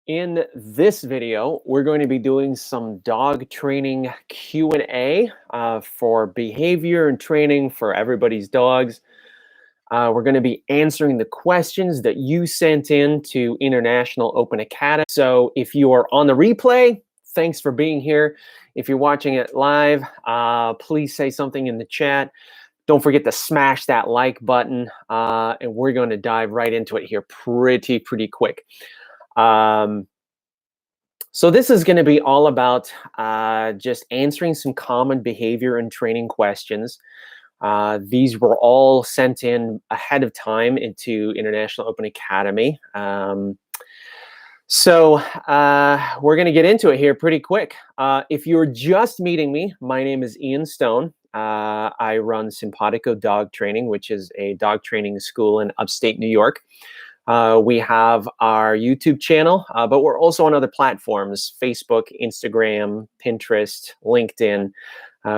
In this video, we're going to be doing some dog training Q&A for behavior and training for everybody's dogs. We're going to be answering the questions that you sent in to International Open Academy. So if you are on the replay, thanks for being here. If you're watching it live, please say something in the chat. Don't forget to smash that like button, and we're going to dive right into it here pretty quick. So this is going to be all about just answering some common behavior and training questions. These were all sent in ahead of time into International Open Academy. So we're going to get into it here pretty quick. If you're just meeting me, my name is Ian Stone. I run Simpawtico Dog Training, which is a dog training school in upstate New York. We have our YouTube channel, but we're also on other platforms: Facebook, Instagram, Pinterest, LinkedIn.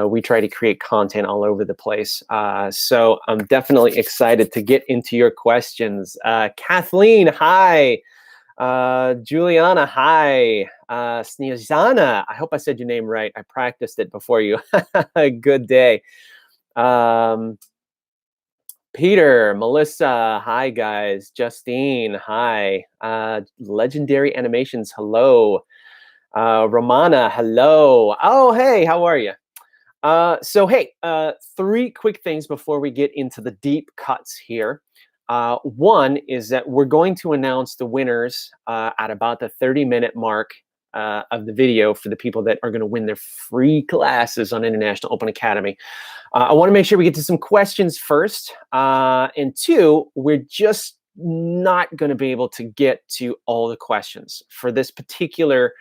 We try to create content all over the place. So I'm definitely excited to get into your questions. Kathleen, hi. Juliana, hi. Sneezana, I hope I said your name right. I practiced it before you. Good day. Peter, Melissa, hi guys. Justine, hi. Legendary Animations, hello. Romana, hello. Oh, hey, how are you? So hey, three quick things before we get into the deep cuts here. One is that we're going to announce the winners at about the 30-minute mark of the video for the people that are going to win their free classes on International Open Academy. I want to make sure we get to some questions first. And two, we're just not going to be able to get to all the questions. For this particular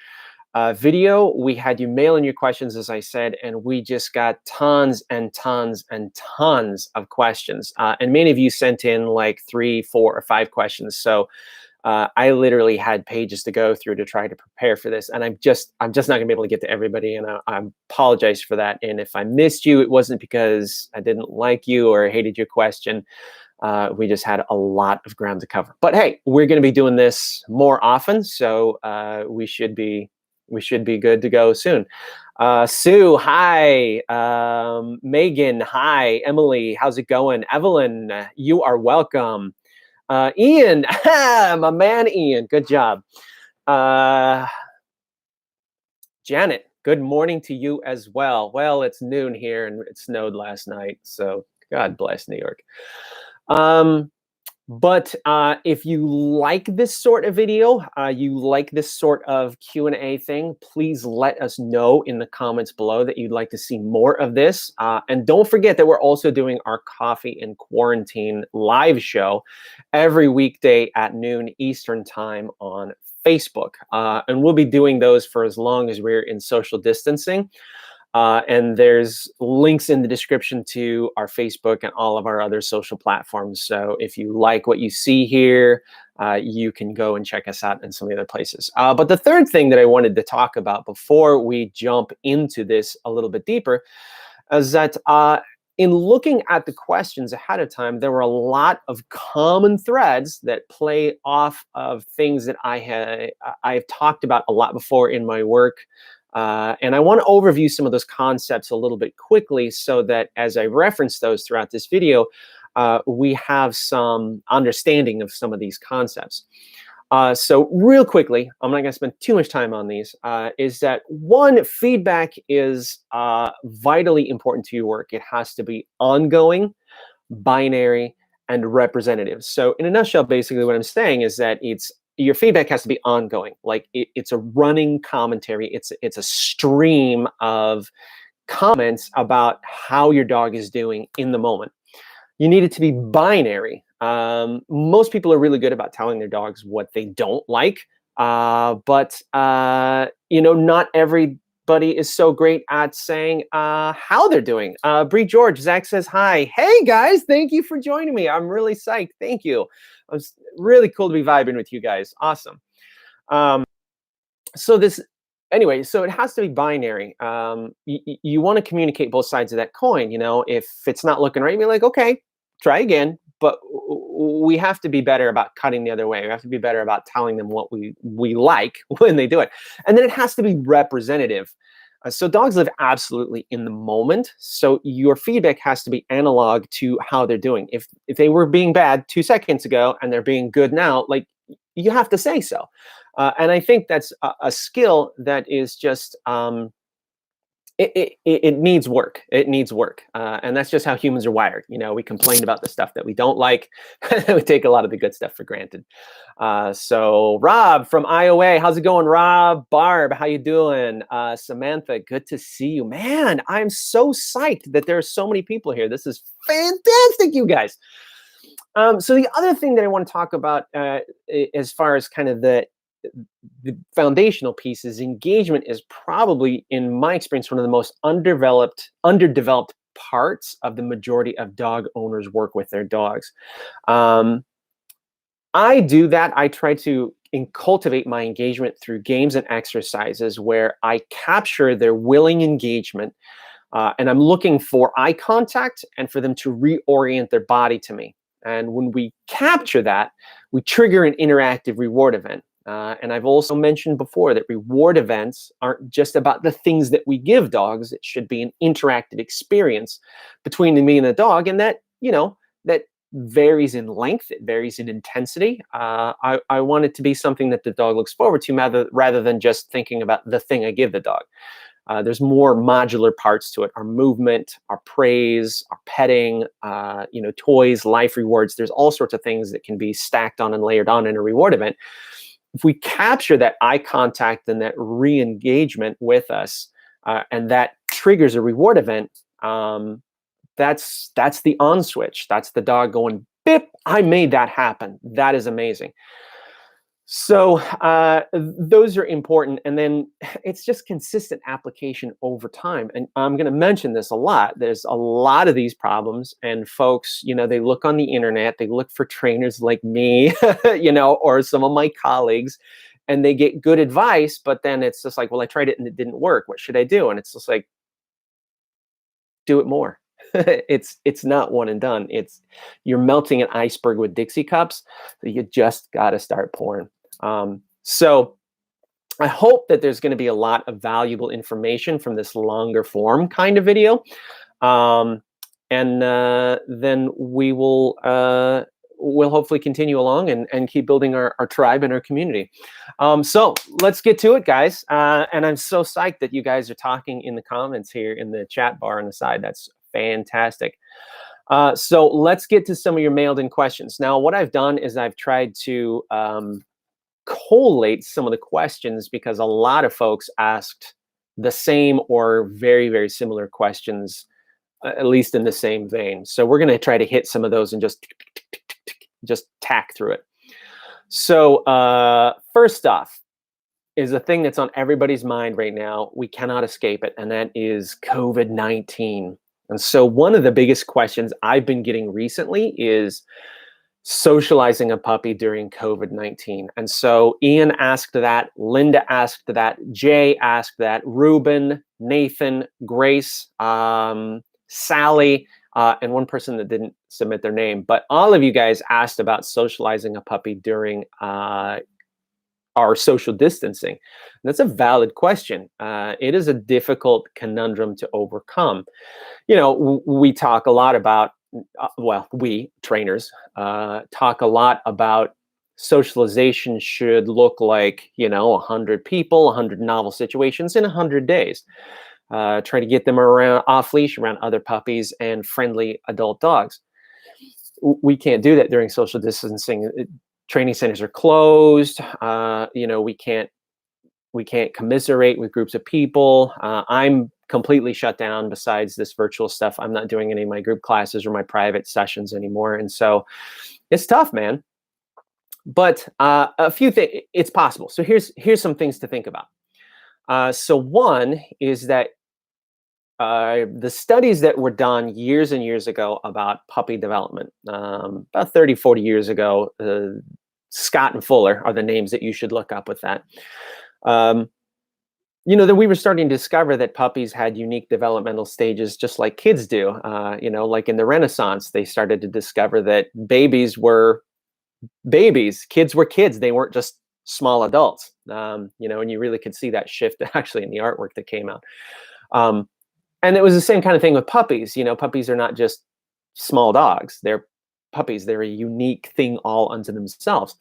video, we had you mail in your questions, as I said, and we just got tons and tons and tons of questions. And many of you sent in like 3, 4, or 5 questions. So I literally had pages to go through to try to prepare for this, and I'm just not gonna be able to get to everybody, and I apologize for that. And if I missed you, it wasn't because I didn't like you or hated your question. We just had a lot of ground to cover. But hey, we're gonna be doing this more often, so we should be good to go soon. Sue, hi. Megan, hi. Emily, how's it going? Evelyn, you are welcome. Ian, my man Ian, good job. Janet, good morning to you as well. Well, it's noon here and it snowed last night, so God bless New York. But if you like this sort of video, you like this sort of Q&A thing, please let us know in the comments below that you'd like to see more of this. And don't forget that we're also doing our Coffee in Quarantine live show every weekday at noon Eastern time on Facebook. And we'll be doing those for as long as we're in social distancing. And there's links in the description to our Facebook and all of our other social platforms. So if you like what you see here, you can go and check us out in some of the other places. But the third thing that I wanted to talk about before we jump into this a little bit deeper is that in looking at the questions ahead of time, there were a lot of common threads that play off of things that I've talked about a lot before in my work. And I want to overview some of those concepts a little bit quickly so that as I reference those throughout this video, we have some understanding of some of these concepts. So real quickly, I'm not going to spend too much time on these, is that one, feedback is vitally important to your work. It has to be ongoing, binary, and representative. So in a nutshell, basically what I'm saying is that your feedback has to be ongoing. Like it's a running commentary. It's a stream of comments about how your dog is doing in the moment. You need it to be binary. Most people are really good about telling their dogs what they don't like, but not everybody is so great at saying how they're doing. Bree George, Zach says hi. Hey guys, thank you for joining me. I'm really psyched. Thank you. It's really cool to be vibing with you guys. Awesome. So it has to be binary. You want to communicate both sides of that coin. If it's not looking right, you're like, okay, try again. But we have to be better about cutting the other way. We have to be better about telling them what we like when they do it. And then it has to be representative. So dogs live absolutely in the moment. So your feedback has to be analog to how they're doing. If they were being bad 2 seconds ago and they're being good now, like, you have to say so. And I think that's a skill that is just it needs work. It needs work, and that's just how humans are wired. We complain about the stuff that we don't like. We take a lot of the good stuff for granted. So Rob from Iowa, how's it going, Rob? Barb, how you doing? Samantha, good to see you, man. I'm so psyched that there are so many people here. This is fantastic, you guys. So the other thing that I want to talk about, as far as kind of the foundational piece, is engagement is probably, in my experience, one of the most underdeveloped parts of the majority of dog owners work with their dogs. I do that. I try to cultivate my engagement through games and exercises where I capture their willing engagement, and I'm looking for eye contact and for them to reorient their body to me. And when we capture that, we trigger an interactive reward event. And I've also mentioned before that reward events aren't just about the things that we give dogs. It should be an interactive experience between me and the dog. And that, that varies in length. It varies in intensity. I want it to be something that the dog looks forward to rather than just thinking about the thing I give the dog. There's more modular parts to it: our movement, our praise, our petting, toys, life rewards. There's all sorts of things that can be stacked on and layered on in a reward event. If we capture that eye contact and that re-engagement with us, and that triggers a reward event, that's the on switch. That's the dog going, "Bip, I made that happen." That is amazing. So those are important. And then it's just consistent application over time. And I'm going to mention this a lot. There's a lot of these problems, and folks, they look on the internet, they look for trainers like me, or some of my colleagues, and they get good advice, but then it's just like, well, I tried it and it didn't work. What should I do? And it's just like, do it more. It's not one and done. You're melting an iceberg with Dixie cups. So you just got to start pouring. So I hope that there's going to be a lot of valuable information from this longer form kind of video. And then we'll hopefully continue along and keep building our tribe and our community. So let's get to it, guys. And I'm so psyched that you guys are talking in the comments here in the chat bar on the side. That's fantastic. So let's get to some of your mailed in questions. Now, what I've done is I've tried to collate some of the questions, because a lot of folks asked the same or very, very similar questions, at least in the same vein. So we're going to try to hit some of those and just tack through it. So first off is a thing that's on everybody's mind right now. We cannot escape it, and that is COVID-19. And so one of the biggest questions I've been getting recently is socializing a puppy during COVID-19. And so Ian asked that, Linda asked that, Jay asked that, Ruben, Nathan, Grace, Sally, and one person that didn't submit their name. But all of you guys asked about socializing a puppy during our social distancing. And that's a valid question. It is a difficult conundrum to overcome. We talk a lot about, we trainers talk a lot about socialization should look like, 100 people, 100 novel situations in 100 days. Try to get them around off leash around other puppies and friendly adult dogs. We can't do that during social distancing. Training centers are closed. We can't commiserate with groups of people. I'm completely shut down. Besides this virtual stuff, I'm not doing any of my group classes or my private sessions anymore. And so it's tough, man. But a few things, it's possible. So here's some things to think about. So one is that the studies that were done years and years ago about puppy development, about 30, 40 years ago, Scott and Fuller are the names that you should look up with that. Then we were starting to discover that puppies had unique developmental stages, just like kids do. Like in the Renaissance, they started to discover that babies were babies, kids were kids. They weren't just small adults. And you really could see that shift actually in the artwork that came out. Um, and it was the same kind of thing with puppies. Puppies are not just small dogs. They're puppies. They're a unique thing all unto themselves.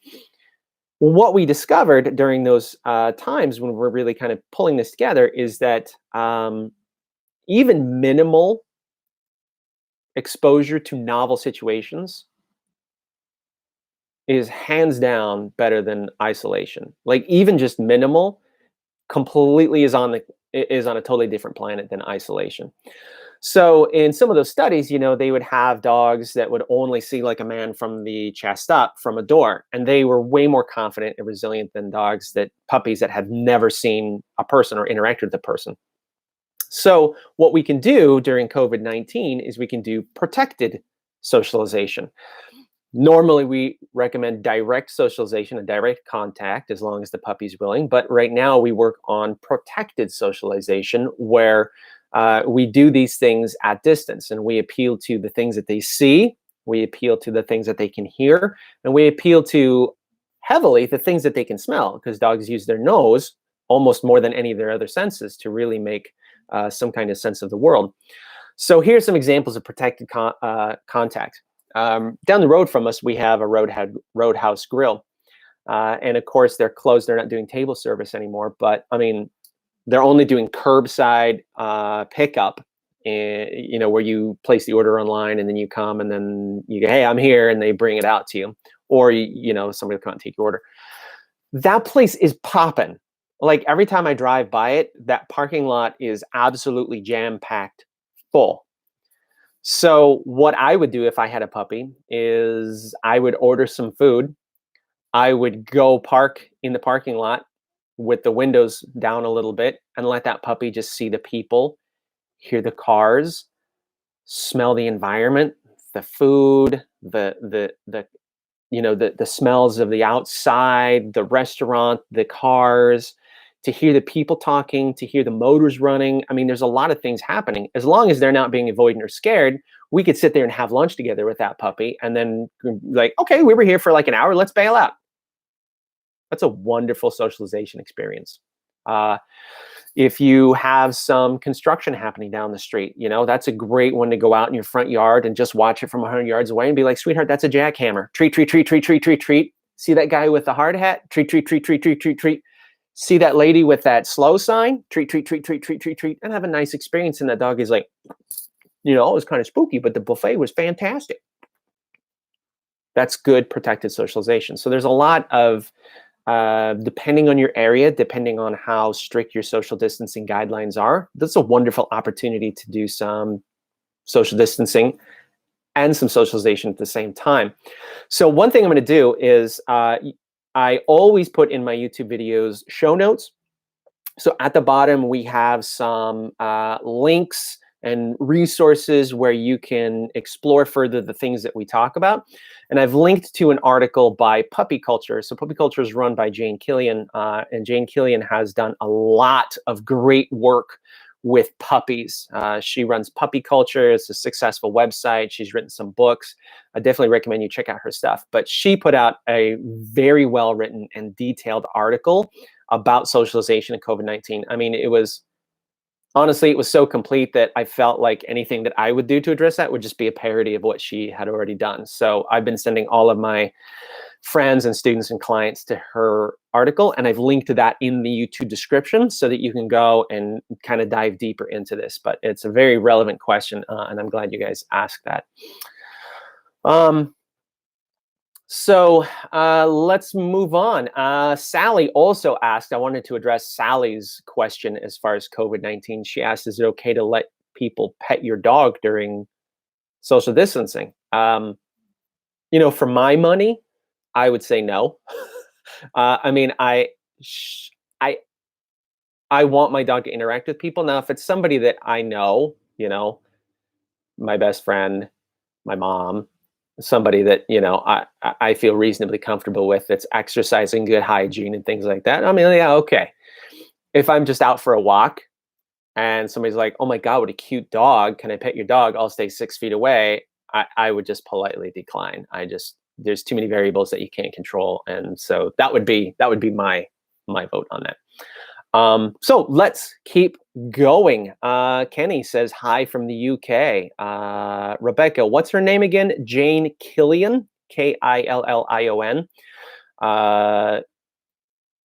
What we discovered during those times when we're really kind of pulling this together is that even minimal exposure to novel situations is hands down better than isolation. Like even just minimal completely is on a totally different planet than isolation. So in some of those studies, they would have dogs that would only see like a man from the chest up from a door, and they were way more confident and resilient than puppies that had never seen a person or interacted with a person. So what we can do during COVID-19 is we can do protected socialization. Normally, we recommend direct socialization and direct contact as long as the puppy's willing. But right now, we work on protected socialization where we do these things at distance, and we appeal to the things that they see, we appeal to the things that they can hear, and we appeal to heavily the things that they can smell, because dogs use their nose almost more than any of their other senses to really make some kind of sense of the world. So here's some examples of protected contact. Down the road from us, we have a Roadhouse Grill. And of course, they're closed. They're not doing table service anymore. But I mean, they're only doing curbside pickup, where you place the order online and then you come and then you go, hey, I'm here, and they bring it out to you. Or, somebody will come out and take your order. That place is popping. Like every time I drive by it, that parking lot is absolutely jam-packed full. So what I would do if I had a puppy is I would order some food. I would go park in the parking lot with the windows down a little bit and let that puppy just see the people, hear the cars, smell the environment, the food, the smells of the outside, the restaurant, the cars, to hear the people talking, to hear the motors running. I mean, there's a lot of things happening. As long as they're not being avoidant or scared, we could sit there and have lunch together with that puppy and then like, okay, we were here for like an hour, let's bail out. That's a wonderful socialization experience. If you have some construction happening down the street, that's a great one to go out in your front yard and just watch it from 100 yards away and be like, sweetheart, that's a jackhammer. Treat, treat, treat, treat, treat, treat, treat. See that guy with the hard hat? Treat, treat, treat, treat, treat, treat, treat. See that lady with that slow sign? Treat, treat, treat, treat, treat, treat, treat, and have a nice experience. And that dog is like, it was kind of spooky, but the buffet was fantastic. That's good protected socialization. So there's a lot of, depending on your area, depending on how strict your social distancing guidelines are, that's a wonderful opportunity to do some social distancing and some socialization at the same time. So one thing I'm going to do is I always put in my YouTube videos show notes. So at the bottom, we have some links and resources where you can explore further the things that we talk about. And I've linked to an article by Puppy Culture. So Puppy Culture is run by Jane Killian, and Jane Killian has done a lot of great work with puppies. She runs Puppy Culture. It's a successful website. She's written some books. I definitely recommend you check out her stuff. But she put out a very well-written and detailed article about socialization and COVID-19. I mean, it was so complete that I felt like anything that I would do to address that would just be a parody of what she had already done. So I've been sending all of my friends and students and clients to her article, and I've linked to that in the YouTube description so that you can go and kind of dive deeper into this. But it's a very relevant question, and I'm glad you guys asked that. So let's move on. Sally also asked, I wanted to address Sally's question as far as COVID-19. She asked, is it okay to let people pet your dog during social distancing? For my money, I would say no. I mean, I want my dog to interact with people. Now, if it's somebody that I know, my best friend, my mom, somebody that, I feel reasonably comfortable with, that's exercising, good hygiene and things like that. I mean, yeah, okay. if I'm just out for a walk and somebody's like, "Oh my God, what a cute dog. Can I pet your dog?" I'll stay 6 feet away. I would just politely decline. There's too many variables that you can't control. And so that would be my vote on that. So let's keep going. Kenny says hi from the UK. Rebecca, what's her name again? Jane Killian, Killion.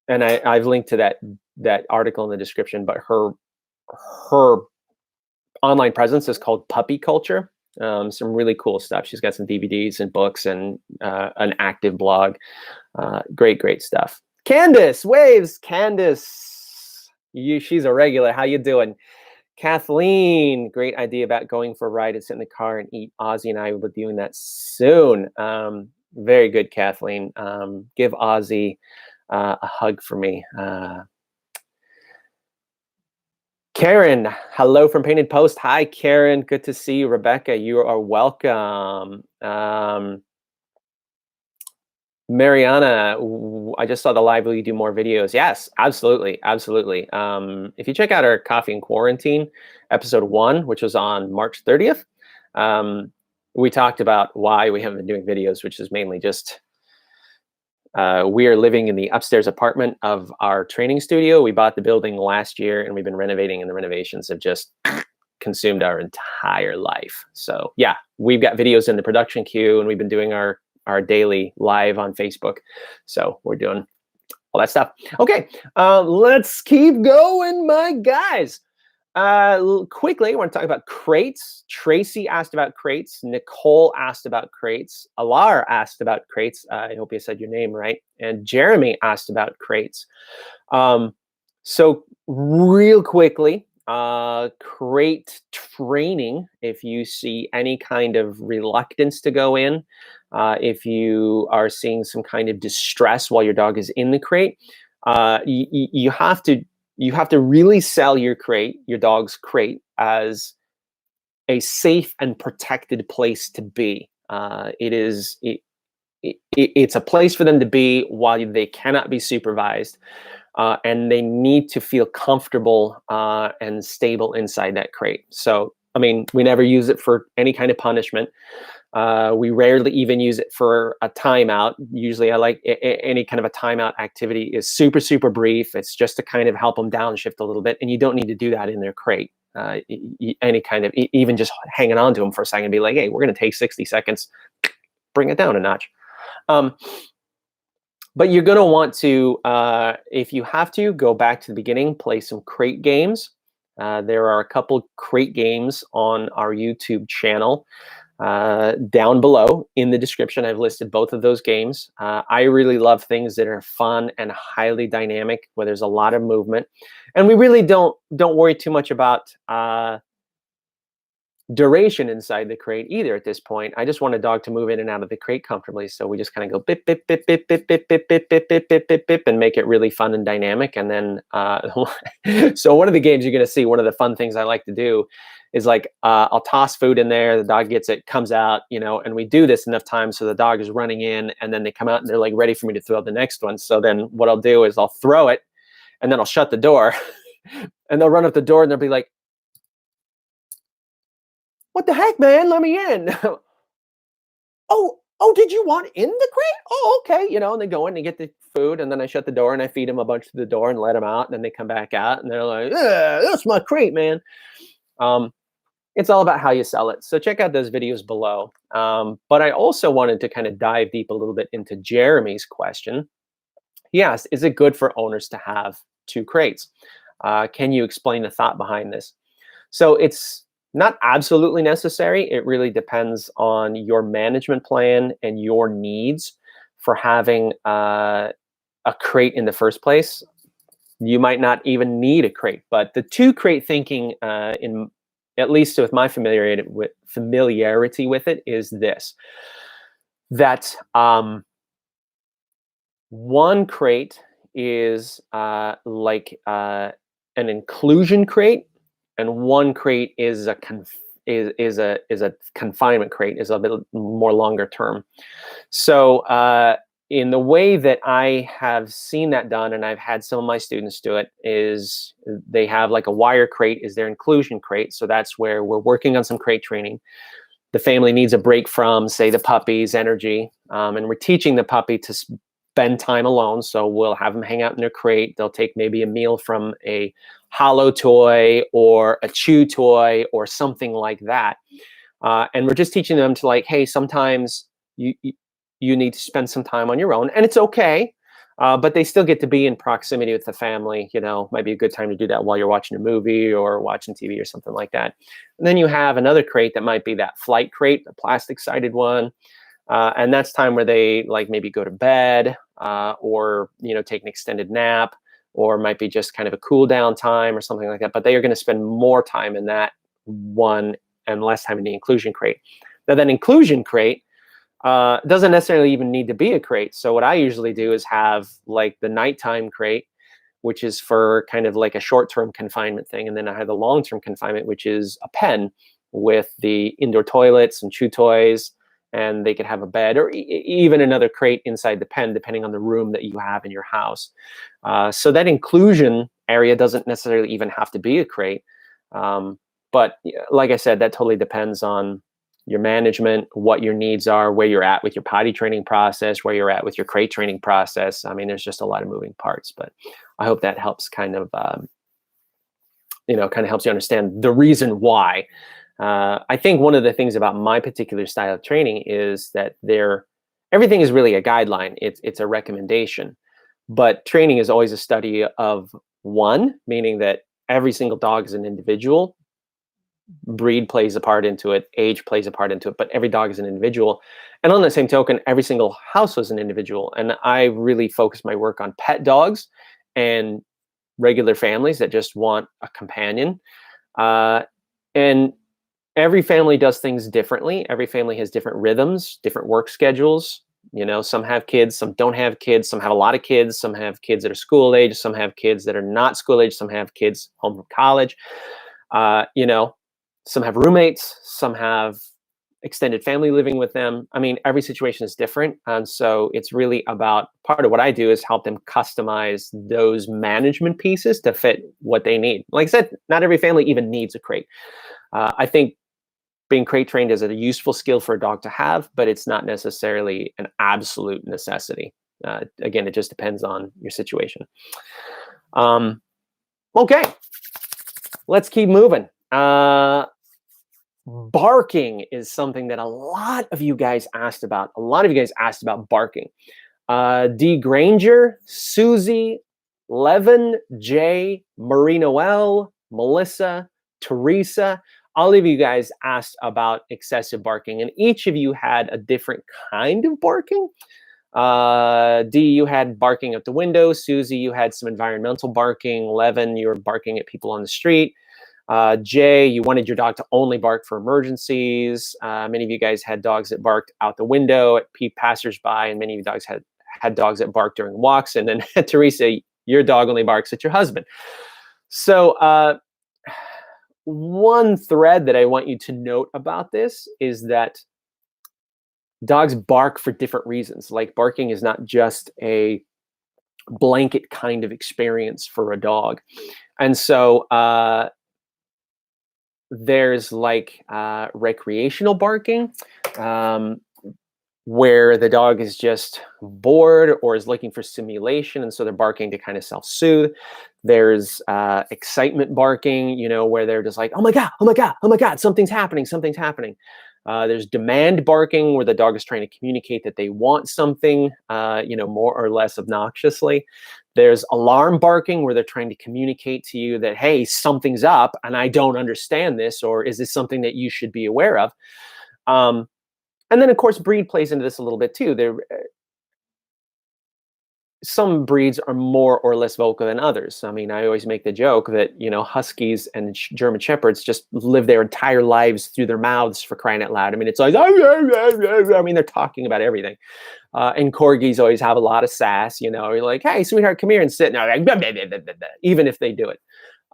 And I've linked to that article in the description, but her online presence is called Puppy Culture. Some really cool stuff. She's got some DVDs and books and an active blog. Great stuff. Candace waves. Candace, she's a regular. How you doing? Kathleen, great idea about going for a ride and sit in the car and eat. Ozzy and I will be doing that soon. Very good, Kathleen. Give Ozzy a hug for me. Karen, hello from Painted Post. Hi, Karen. Good to see you. Rebecca, you are welcome. Mariana, I just saw the live. Will you do more videos? Yes, absolutely. If you check out our Coffee and Quarantine episode 1, which was on March 30th, we talked about why we haven't been doing videos, which is mainly just we are living in the upstairs apartment of our training studio. We bought the building last year and we've been renovating, and the renovations have just consumed our entire life. So yeah, we've got videos in the production queue, and we've been doing our daily live on Facebook. So we're doing all that stuff. Okay, let's keep going, my guys. Quickly, I want to talk about crates. Tracy asked about crates. Nicole asked about crates. Alar asked about crates. I hope you said your name right. And Jeremy asked about crates. So real quickly, crate training, if you see any kind of reluctance to go in, if you are seeing some kind of distress while your dog is in the crate, you have to really sell your dog's crate, as a safe and protected place to be. It's a place for them to be while they cannot be supervised, and they need to feel comfortable and stable inside that crate. So, I mean, we never use it for any kind of punishment. We rarely even use it for a timeout. Usually I like any kind of a timeout activity is super brief. It's just to kind of help them downshift a little bit. And you don't need to do that in their crate. Any kind of, even just hanging on to them for a second and be like, hey, we're going to take 60 seconds, bring it down a notch. But you're going to want to, if you have to, go back to the beginning, play some crate games. There are a couple crate games on our YouTube channel. Down below in the description, I've listed both of those games. I really love things that are fun and highly dynamic, where there's a lot of movement, and we really don't worry too much about duration inside the crate either at this point. I just want a dog to move in and out of the crate comfortably, so we just kind of go bip bip bip bip bip bip bip bip bip bip bip bip bip and make it really fun and dynamic. And then so one of the games you're going to see, one of the fun things I like to do is like I'll toss food in there, the dog gets it, comes out, and we do this enough times so the dog is running in, and then they come out and they're like ready for me to throw the next one. So then what I'll do is I'll throw it, and then I'll shut the door and they'll run up the door and they'll be like, what the heck, man? Let me in. Oh, did you want in the crate? Oh, okay. And they go in and get the food, and then I shut the door and I feed them a bunch to the door and let them out. And then they come back out and they're like, yeah, that's my crate, man. It's all about how you sell it. So check out those videos below. But I also wanted to kind of dive deep a little bit into Jeremy's question. He asked, is it good for owners to have 2 crates? Can you explain the thought behind this? So it's not absolutely necessary. It really depends on your management plan and your needs for having a crate in the first place. You might not even need a crate, but the 2 crate thinking, in at least with my familiarity with it, is this: that one crate is like an inclusion crate, and one crate is a confinement crate, is a bit more longer term. So in the way that I have seen that done, and I've had some of my students do it, is they have like a wire crate is their inclusion crate. So that's where we're working on some crate training. The family needs a break from, say, the puppy's energy, and we're teaching the puppy to spend time alone. So we'll have them hang out in their crate. They'll take maybe a meal from a hollow toy or a chew toy or something like that. And we're just teaching them to, like, hey, sometimes you need to spend some time on your own, and it's okay. But they still get to be in proximity with the family. Might be a good time to do that while you're watching a movie or watching TV or something like that. And then you have another crate that might be that flight crate, the plastic-sided one. And that's time where they like maybe go to bed or take an extended nap, or might be just kind of a cool down time or something like that. But they are going to spend more time in that one and less time in the inclusion crate. Now, that inclusion crate doesn't necessarily even need to be a crate. So what I usually do is have like the nighttime crate, which is for kind of like a short-term confinement thing. And then I have the long-term confinement, which is a pen with the indoor toilets and chew toys, and they could have a bed or even another crate inside the pen, depending on the room that you have in your house. So that inclusion area doesn't necessarily even have to be a crate. But like I said, that totally depends on your management, what your needs are, where you're at with your potty training process, where you're at with your crate training process. I mean, there's just a lot of moving parts, but I hope that helps kind of helps you understand the reason why. I think one of the things about my particular style of training is that everything is really a guideline. It's a recommendation, but training is always a study of one, meaning that every single dog is an individual. Breed plays a part into it, age plays a part into it, but every dog is an individual. And on the same token, every single house is an individual. And I really focus my work on pet dogs and regular families that just want a companion. And every family does things differently. Every family has different rhythms, different work schedules. Some have kids, some don't have kids, some have a lot of kids, some have kids that are school age, some have kids that are not school age, some have kids home from college. Some have roommates, some have extended family living with them. I mean, every situation is different. And so it's really about, part of what I do is help them customize those management pieces to fit what they need. Like I said, not every family even needs a crate. I think being crate trained is a useful skill for a dog to have, but it's not necessarily an absolute necessity. Again, it just depends on your situation. Okay, let's keep moving. Barking is something that a lot of you guys asked about. A lot of you guys asked about barking. D. Granger, Susie, Levin, Jay, Marie Noel, Melissa, Teresa, all of you guys asked about excessive barking, and each of you had a different kind of barking. D, you had barking at the window. Susie, you had some environmental barking. Levin, you were barking at people on the street. Jay, you wanted your dog to only bark for emergencies. Many of you guys had dogs that barked out the window at passersby, and many of you dogs had dogs that barked during walks. And then Teresa, your dog only barks at your husband. So one thread that I want you to note about this is that dogs bark for different reasons. Like, barking is not just a blanket kind of experience for a dog. And so there's like recreational barking, where the dog is just bored or is looking for stimulation, and so they're barking to kind of self-soothe. There's excitement barking, where they're just like, oh my God, oh my God, oh my God, something's happening, something's happening. There's demand barking, where the dog is trying to communicate that they want something, more or less obnoxiously. There's alarm barking, where they're trying to communicate to you that, hey, something's up and I don't understand this, or is this something that you should be aware of? And then, of course, breed plays into this a little bit too. Some breeds are more or less vocal than others. I mean, I always make the joke that, Huskies and German Shepherds just live their entire lives through their mouths, for crying out loud. I mean, it's like, I mean, they're talking about everything. And Corgis always have a lot of sass, you're like, hey, sweetheart, come here and sit. Now, like, blah, blah, blah, blah, blah, blah, even if they do it.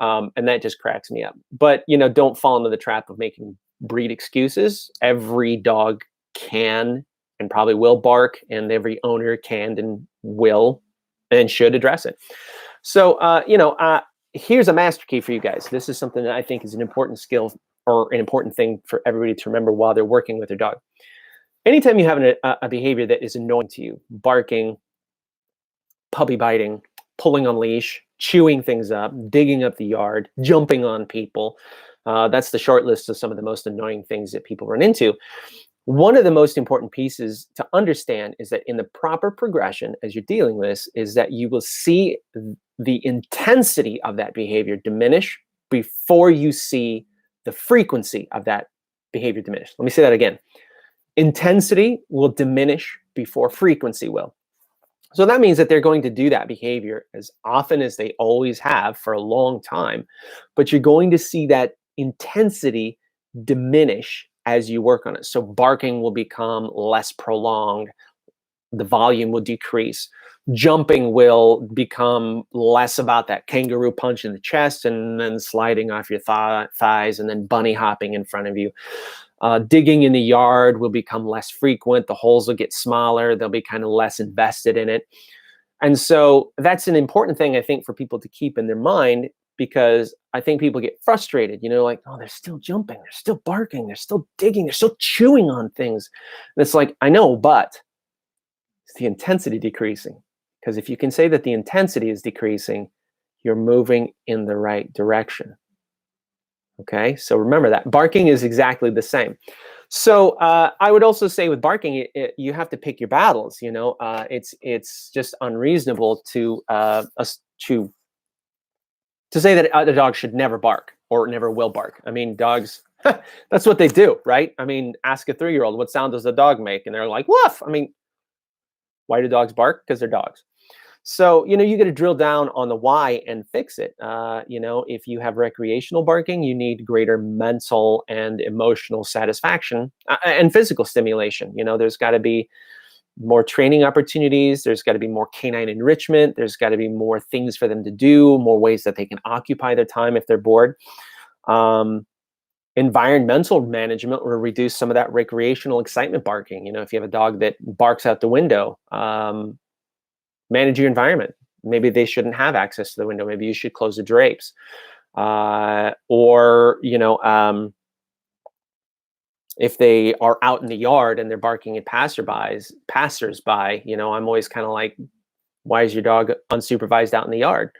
And that just cracks me up. But, don't fall into the trap of making breed excuses. Every dog can and probably will bark, and every owner can and will and should address it. So, here's a master key for you guys. This is something that I think is an important skill or an important thing for everybody to remember while they're working with their dog. Anytime you have a behavior that is annoying to you, barking, puppy biting, pulling on leash, chewing things up, digging up the yard, jumping on people, that's the short list of some of the most annoying things that people run into. One of the most important pieces to understand is that in the proper progression, as you're dealing with this, is that you will see the intensity of that behavior diminish before you see the frequency of that behavior diminish. Let me say that again. Intensity will diminish before frequency will. So that means that they're going to do that behavior as often as they always have for a long time, but you're going to see that intensity diminish as you work on it. So barking will become less prolonged, the volume will decrease. Jumping will become less about that kangaroo punch in the chest and then sliding off your thighs and then bunny hopping in front of you. Digging in the yard will become less frequent. The holes will get smaller. They'll be kind of less invested in it. And so that's an important thing, I think, for people to keep in their mind, because I think people get frustrated, like, oh, they're still jumping, they're still barking, they're still digging, they're still chewing on things. And it's like, I know, but it's the intensity decreasing. Because if you can say that the intensity is decreasing, you're moving in the right direction. Okay, so remember that. Barking is exactly the same. So I would also say with barking, you have to pick your battles. It's just unreasonable to say that the dog should never bark or never will bark. I mean, dogs, that's what they do, right? I mean, ask a 3-year-old, what sound does a dog make? And they're like, woof. I mean, why do dogs bark? Because they're dogs. So, you got to drill down on the why and fix it. If you have recreational barking, you need greater mental and emotional satisfaction and physical stimulation. There's got to be more training opportunities. There's got to be more canine enrichment. There's got to be more things for them to do, more ways that they can occupy their time if they're bored. Environmental management will reduce some of that recreational excitement barking. If you have a dog that barks out the window, manage your environment. Maybe they shouldn't have access to the window. Maybe you should close the drapes. If they are out in the yard and they're barking at passersby, I'm always kind of like, why is your dog unsupervised out in the yard?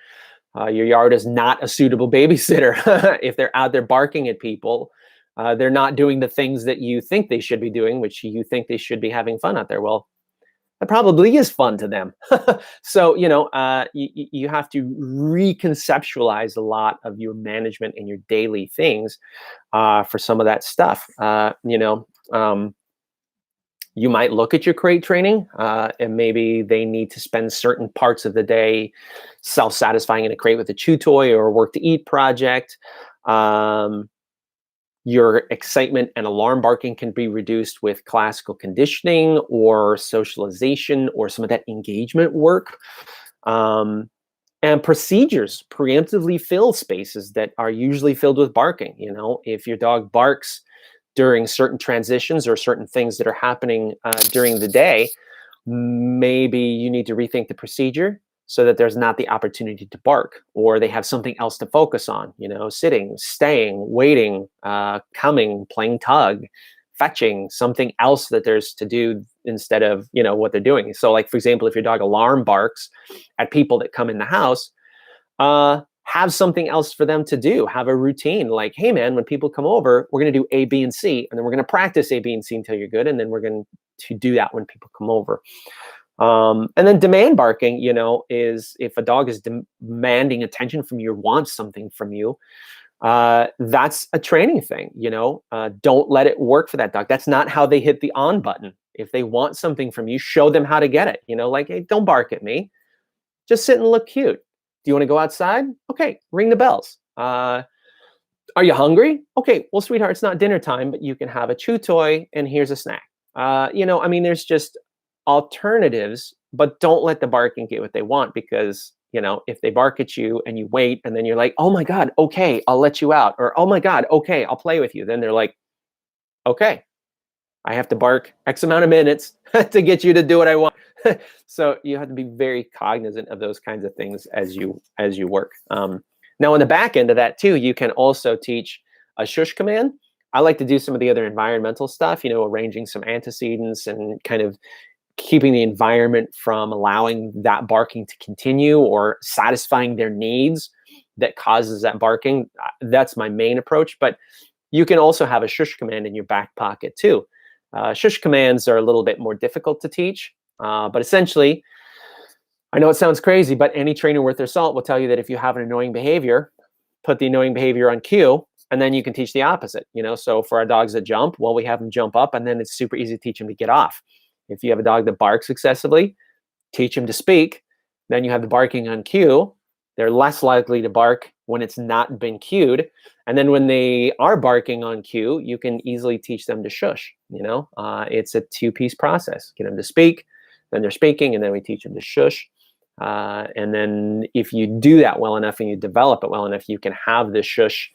Your yard is not a suitable babysitter. If they're out there barking at people, they're not doing the things that you think they should be doing, which you think they should be having fun out there. Well, that probably is fun to them. So, you have to reconceptualize a lot of your management and your daily things for some of that stuff. You might look at your crate training and maybe they need to spend certain parts of the day self-satisfying in a crate with a chew toy or a work to eat project. Your excitement and alarm barking can be reduced with classical conditioning or socialization or some of that engagement work. And procedures preemptively fill spaces that are usually filled with barking. If your dog barks during certain transitions or certain things that are happening during the day, maybe you need to rethink the procedure so that there's not the opportunity to bark, or they have something else to focus on, sitting, staying, waiting, coming, playing tug, fetching, something else that there's to do instead of, what they're doing. So like, for example, if your dog alarm barks at people that come in the house, have something else for them to do, have a routine like, hey man, when people come over, we're going to do A, B, and C, and then we're going to practice A, B, and C until you're good. And then we're going to do that when people come over. And then demand barking, is if a dog is demanding attention from you or wants something from you, that's a training thing. Don't let it work for that dog. That's not how they hit the on button. If they want something from you, show them how to get it. Like, hey, don't bark at me. Just sit and look cute. Do you want to go outside? Okay, ring the bells. Are you hungry? Okay, well, sweetheart, it's not dinner time, but you can have a chew toy and here's a snack. There's just alternatives, but don't let the barking get what they want, because if they bark at you and you wait and then you're like, oh my God, okay, I'll let you out, or oh my God, okay, I'll play with you, then they're like, okay, I have to bark X amount of minutes to get you to do what I want. So you have to be very cognizant of those kinds of things as you work. Now on the back end of that too, you can also teach a shush command. I like to do some of the other environmental stuff, arranging some antecedents and kind of keeping the environment from allowing that barking to continue or satisfying their needs that causes that barking. That's my main approach, but you can also have a shush command in your back pocket too. Shush commands are a little bit more difficult to teach, but essentially, I know it sounds crazy, but any trainer worth their salt will tell you that if you have an annoying behavior, put the annoying behavior on cue, and then you can teach the opposite. So for our dogs that jump, well, we have them jump up, and then it's super easy to teach them to get off. If you have a dog that barks excessively, teach them to speak. Then you have the barking on cue. They're less likely to bark when it's not been cued. And then when they are barking on cue, you can easily teach them to shush. It's a two-piece process. Get them to speak, then they're speaking, and then we teach them to shush. And then if you do that well enough and you develop it well enough, you can have the shush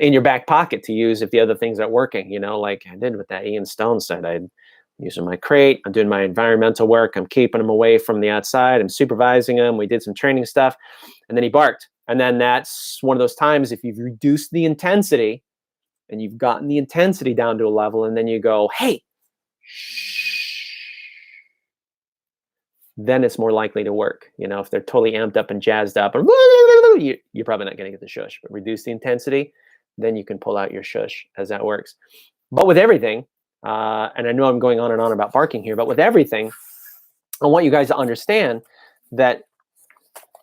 in your back pocket to use if the other things aren't working, like I did with that Ian Stone said. I'm using my crate, I'm doing my environmental work, I'm keeping him away from the outside, I'm supervising him, we did some training stuff, and then he barked. And then that's one of those times, if you've reduced the intensity and you've gotten the intensity down to a level, and then you go, hey, shh, then it's more likely to work. If they're totally amped up and jazzed up, and you're probably not going to get the shush. But reduce the intensity, then you can pull out your shush as that works. But with everything, and I know I'm going on and on about barking here, but with everything, I want you guys to understand that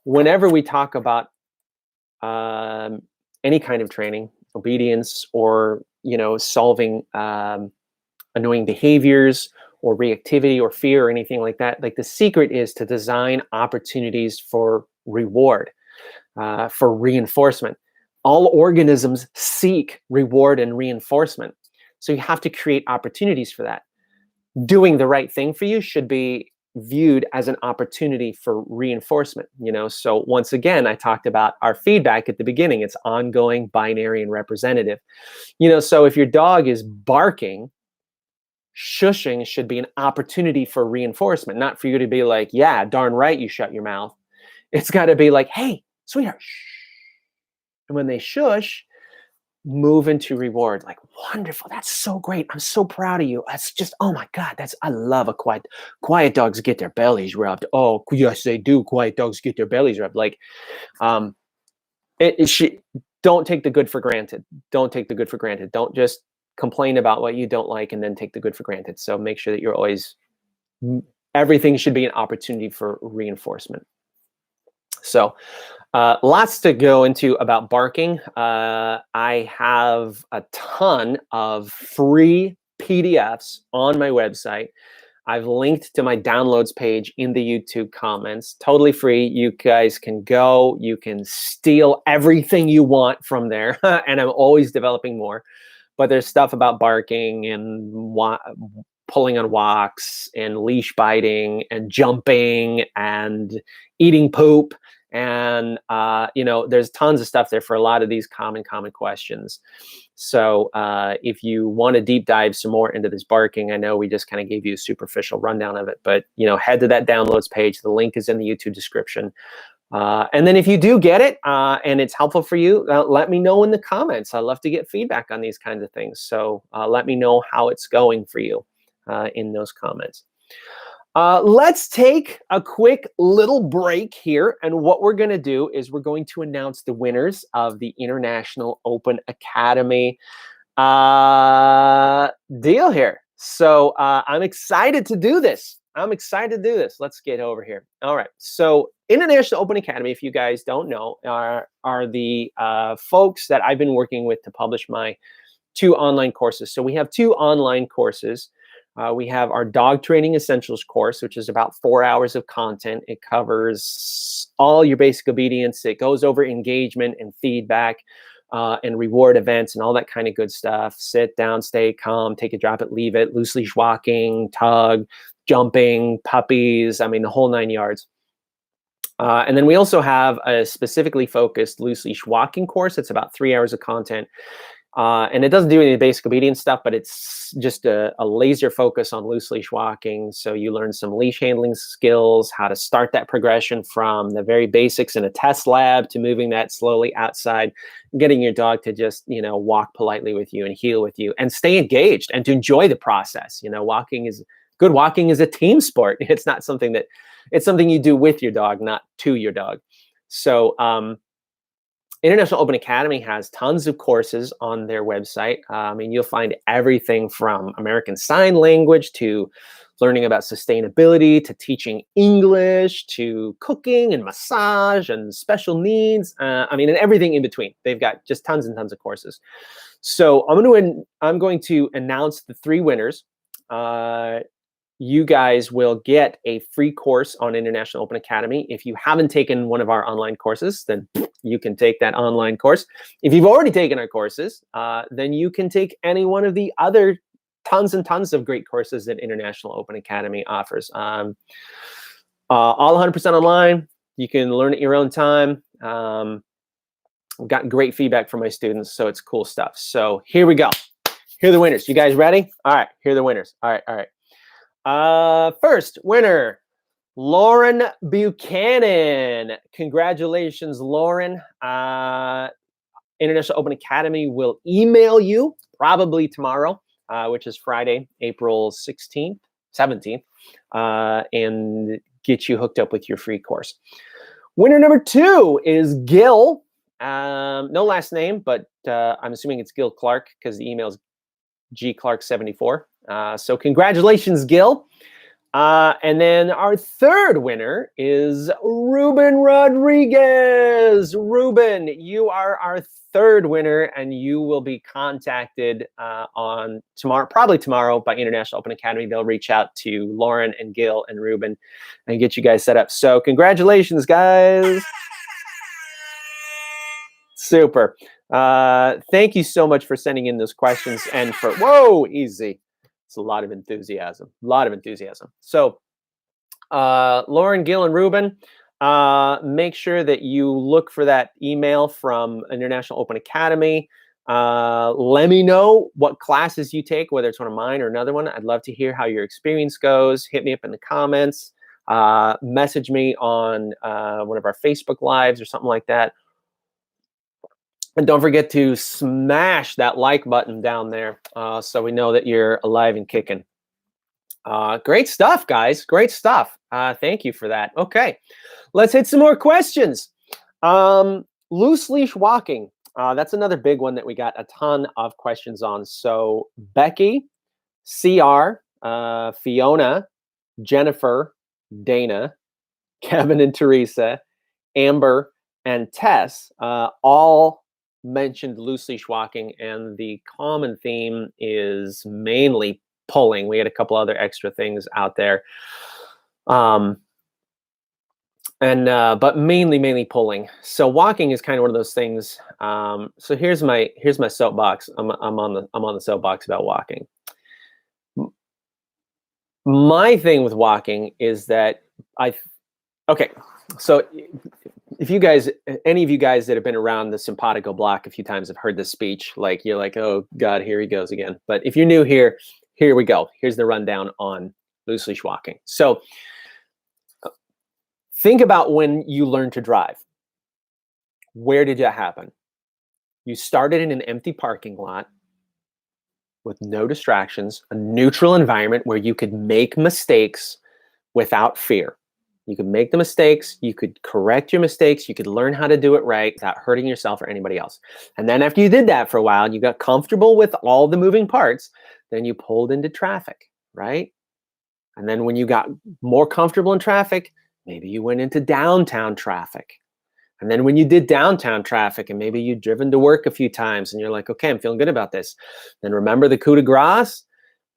whenever we talk about any kind of training, obedience, or solving annoying behaviors or reactivity or fear or anything like that, like the secret is to design opportunities for reward, for reinforcement. All organisms seek reward and reinforcement. So you have to create opportunities for that. Doing the right thing for you should be viewed as an opportunity for reinforcement. So once again, I talked about our feedback at the beginning. It's ongoing, binary, and representative. So if your dog is barking, shushing should be an opportunity for reinforcement, not for you to be like, yeah, darn right, you shut your mouth. It's got to be like, hey, sweetheart, shh. And when they shush, move into reward. Like, wonderful, that's so great, I'm so proud of you. That's just, oh my God, I love a quiet dogs get their bellies rubbed. Oh yes, they do. Quiet dogs get their bellies rubbed. Like, don't take the good for granted. Don't take the good for granted. Don't just complain about what you don't like and then take the good for granted. So make sure that you're always, everything should be an opportunity for reinforcement. So lots to go into about barking. I have a ton of free PDFs on my website. I've linked to my downloads page in the YouTube comments. Totally free. You guys can go. You can steal everything you want from there. And I'm always developing more. But there's stuff about barking and pulling on walks and leash biting and jumping and eating poop. And, there's tons of stuff there for a lot of these common questions. So if you want to deep dive some more into this barking, I know we just kind of gave you a superficial rundown of it, but, head to that downloads page. The link is in the YouTube description. And then if you do get it and it's helpful for you, let me know in the comments. I love to get feedback on these kinds of things. So let me know how it's going for you in those comments. Let's take a quick little break here. And what we're going to do is we're going to announce the winners of the International Open Academy deal here. So I'm excited to do this. Let's get over here. All right. So International Open Academy, if you guys don't know, are the folks that I've been working with to publish my 2 online courses. So we have 2 online courses. We have our Dog Training Essentials course, which is about 4 hours of content. It covers all your basic obedience. It goes over engagement and feedback and reward events and all that kind of good stuff. Sit down, stay calm, take it, drop it, leave it, loose leash walking, tug, jumping, puppies, I mean, the whole 9 yards. And then we also have a specifically focused loose leash walking course. It's about 3 hours of content. And it doesn't do any basic obedience stuff, but it's just a laser focus on loose leash walking. So you learn some leash handling skills, how to start that progression from the very basics in a test lab to moving that slowly outside, getting your dog to just, walk politely with you and heel with you and stay engaged and to enjoy the process. Good walking is a team sport. It's not something it's something you do with your dog, not to your dog. So, International Open Academy has tons of courses on their website. You'll find everything from American Sign Language to learning about sustainability to teaching English to cooking and massage and special needs. And everything in between. They've got just tons and tons of courses. So I'm going to announce the 3 winners. You guys will get a free course on International Open Academy. If you haven't taken one of our online courses, then you can take that online course. If you've already taken our courses, then you can take any one of the other tons and tons of great courses that International Open Academy offers. All 100% online. You can learn at your own time. I've gotten great feedback from my students, so it's cool stuff. So here we go. Here are the winners. You guys ready? All right, here are the winners. All right. First winner, Lauren Buchanan. Congratulations, Lauren. International Open Academy will email you probably tomorrow, which is Friday, April 17th, and get you hooked up with your free course. Winner number 2 is Gil. No last name, but I'm assuming it's Gil Clark because the email is gclark74. So congratulations, Gil. And then our 3rd winner is Ruben Rodriguez. Ruben, you are our 3rd winner, and you will be contacted on tomorrow, probably tomorrow, by International Open Academy. They'll reach out to Lauren and Gil and Ruben and get you guys set up. So congratulations, guys. Super. Thank you so much for sending in those questions and for, easy. It's a lot of enthusiasm, So Lauren, Gil, and Ruben, make sure that you look for that email from International Open Academy. Let me know what classes you take, whether it's one of mine or another one. I'd love to hear how your experience goes. Hit me up in the comments. Message me on one of our Facebook Lives or something like that. And don't forget to smash that like button down there so we know that you're alive and kicking. Great stuff, guys. Great stuff. Thank you for that. Okay, let's hit some more questions. Loose leash walking. That's another big one that we got a ton of questions on. So Becky, CR, Fiona, Jennifer, Dana, Kevin and Teresa, Amber, and Tess all mentioned loose leash walking, and the common theme is mainly pulling. We had a couple other extra things out there, but mainly pulling. So walking is kind of one of those things. So here's my soapbox. I'm on the soapbox about walking. My thing with walking is that so if you guys, any of you guys that have been around the Simpawtico block a few times have heard this speech, like you're like, oh God, here he goes again. But if you're new here, here we go. Here's the rundown on loose leash walking. So think about when you learned to drive. Where did that happen? You started in an empty parking lot with no distractions, a neutral environment where you could make mistakes without fear. You could make the mistakes, you could correct your mistakes, you could learn how to do it right without hurting yourself or anybody else. And then after you did that for a while, you got comfortable with all the moving parts, then you pulled into traffic, right? And then when you got more comfortable in traffic, maybe you went into downtown traffic. And then when you did downtown traffic and maybe you'd driven to work a few times and you're like, okay, I'm feeling good about this. Then remember the coup de grace?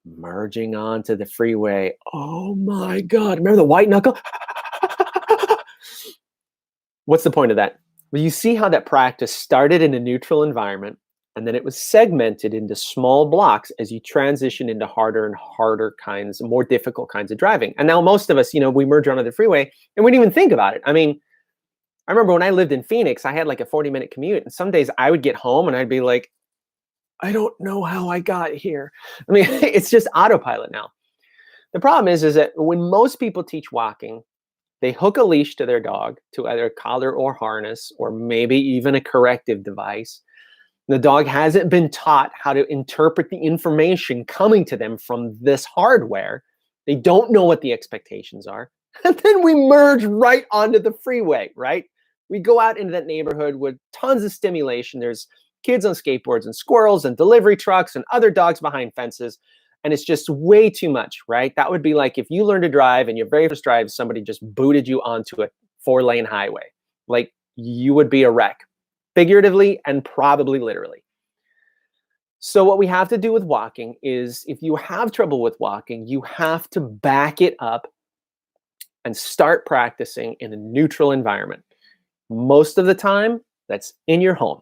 Merging onto the freeway. Oh my God, remember the white knuckle? What's the point of that? Well, you see how that practice started in a neutral environment and then it was segmented into small blocks as you transition into harder and harder kinds, more difficult kinds of driving. And now most of us, we merge onto the freeway and we didn't even think about it. I mean, I remember when I lived in Phoenix, I had like a 40-minute commute and some days I would get home and I'd be like, I don't know how I got here. I mean, it's just autopilot now. The problem is that when most people teach walking, they hook a leash to their dog, to either a collar or harness, or maybe even a corrective device. The dog hasn't been taught how to interpret the information coming to them from this hardware. They don't know what the expectations are. And then we merge right onto the freeway, right? We go out into that neighborhood with tons of stimulation. There's kids on skateboards and squirrels and delivery trucks and other dogs behind fences. And it's just way too much, right? That would be like if you learned to drive and your very first drive, somebody just booted you onto a 4-lane highway. Like, you would be a wreck, figuratively and probably literally. So what we have to do with walking is, if you have trouble with walking, you have to back it up and start practicing in a neutral environment. Most of the time, that's in your home,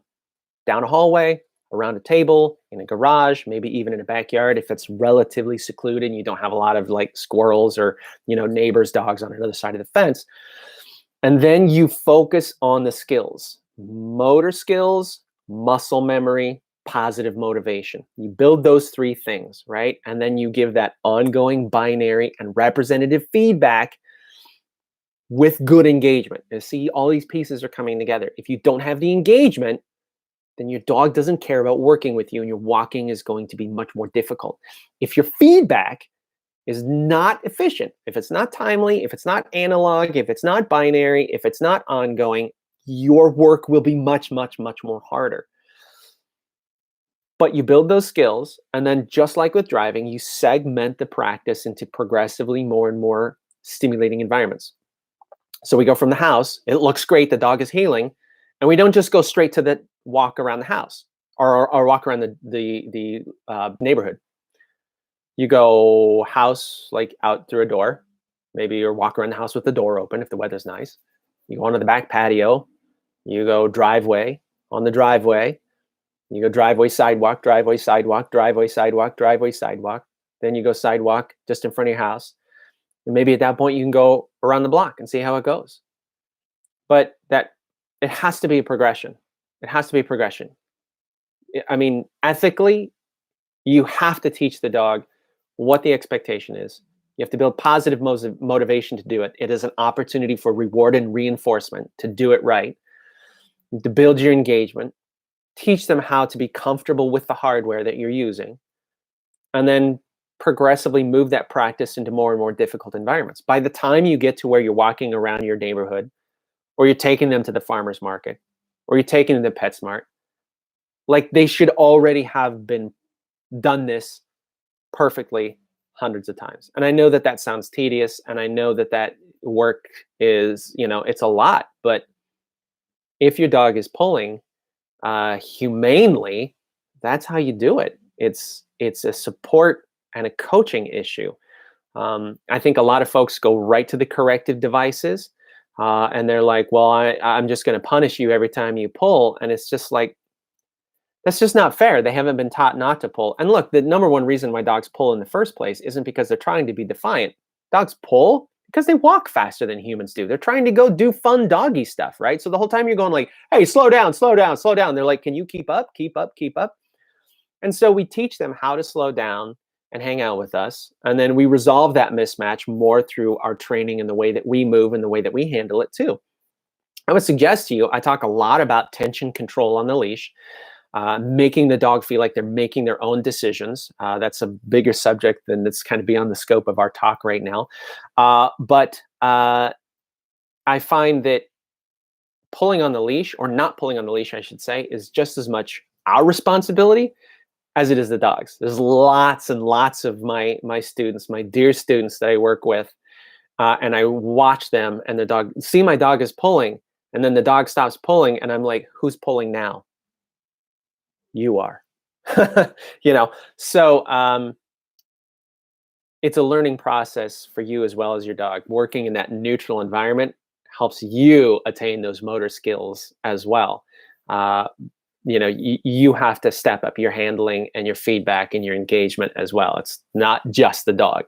down a hallway, around a table, in a garage, maybe even in a backyard if it's relatively secluded and you don't have a lot of like squirrels or, neighbors' dogs on another side of the fence. And then you focus on the skills, motor skills, muscle memory, positive motivation. You build those 3 things, right? And then you give that ongoing binary and representative feedback with good engagement. You see, all these pieces are coming together. If you don't have the engagement, then your dog doesn't care about working with you and your walking is going to be much more difficult. If your feedback is not efficient, if it's not timely, if it's not analog, if it's not binary, if it's not ongoing, your work will be much, much, much more harder. But you build those skills, and then just like with driving, you segment the practice into progressively more and more stimulating environments. So we go from the house, it looks great, the dog is healing, and we don't just go straight to the walk around the house or walk around the neighborhood. You go house, like out through a door, maybe, or walk around the house with the door open if the weather's nice. You go onto the back patio. You go driveway, on the driveway. You go driveway, sidewalk, driveway, sidewalk, driveway, sidewalk, driveway, sidewalk. Then you go sidewalk just in front of your house. And maybe at that point you can go around the block and see how it goes. But it has to be a progression. It has to be a progression. I mean, ethically, you have to teach the dog what the expectation is. You have to build positive motivation to do it. It is an opportunity for reward and reinforcement to do it right, to build your engagement, teach them how to be comfortable with the hardware that you're using, and then progressively move that practice into more and more difficult environments. By the time you get to where you're walking around your neighborhood, or you're taking them to the farmer's market, or you're taking them to PetSmart, like, they should already have been done this perfectly hundreds of times. And I know that that sounds tedious, and I know that that work is, it's a lot, but if your dog is pulling humanely, that's how you do it. It's a support and a coaching issue. I think a lot of folks go right to the corrective devices, and they're like, well, I'm just going to punish you every time you pull. And it's just like, that's just not fair. They haven't been taught not to pull. And look, the number one reason why dogs pull in the first place isn't because they're trying to be defiant. Dogs pull because they walk faster than humans do. They're trying to go do fun doggy stuff, right? So the whole time you're going like, hey, slow down, slow down, slow down. They're like, can you keep up, keep up, keep up? And so we teach them how to slow down and hang out with us. And then we resolve that mismatch more through our training and the way that we move and the way that we handle it too. I would suggest to you, I talk a lot about tension control on the leash, making the dog feel like they're making their own decisions. That's a bigger subject than that's kind of beyond the scope of our talk right now. But I find that pulling on the leash, or not pulling on the leash, I should say, is just as much our responsibility as it is the dog's. There's lots and lots of my students, my dear students that I work with, and I watch them, and the dog, see my dog is pulling, and then the dog stops pulling, and I'm like, who's pulling now? You are. So it's a learning process for you as well as your dog. Working in that neutral environment helps you attain those motor skills as well. You have to step up your handling and your feedback and your engagement as well. It's not just the dog.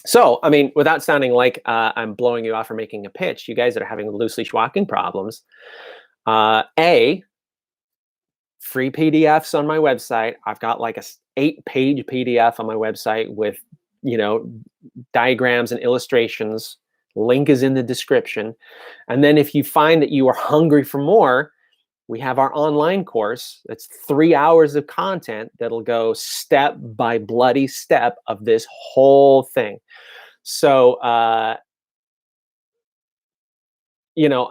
So, I mean, without sounding like I'm blowing you off or making a pitch, you guys that are having loose leash walking problems, free PDFs on my website. I've got like a 8-page PDF on my website with, you know, diagrams and illustrations. Link is in the description. And then if you find that you are hungry for more, we have our online course. That's 3 hours of content that'll go step by bloody step of this whole thing. So, you know,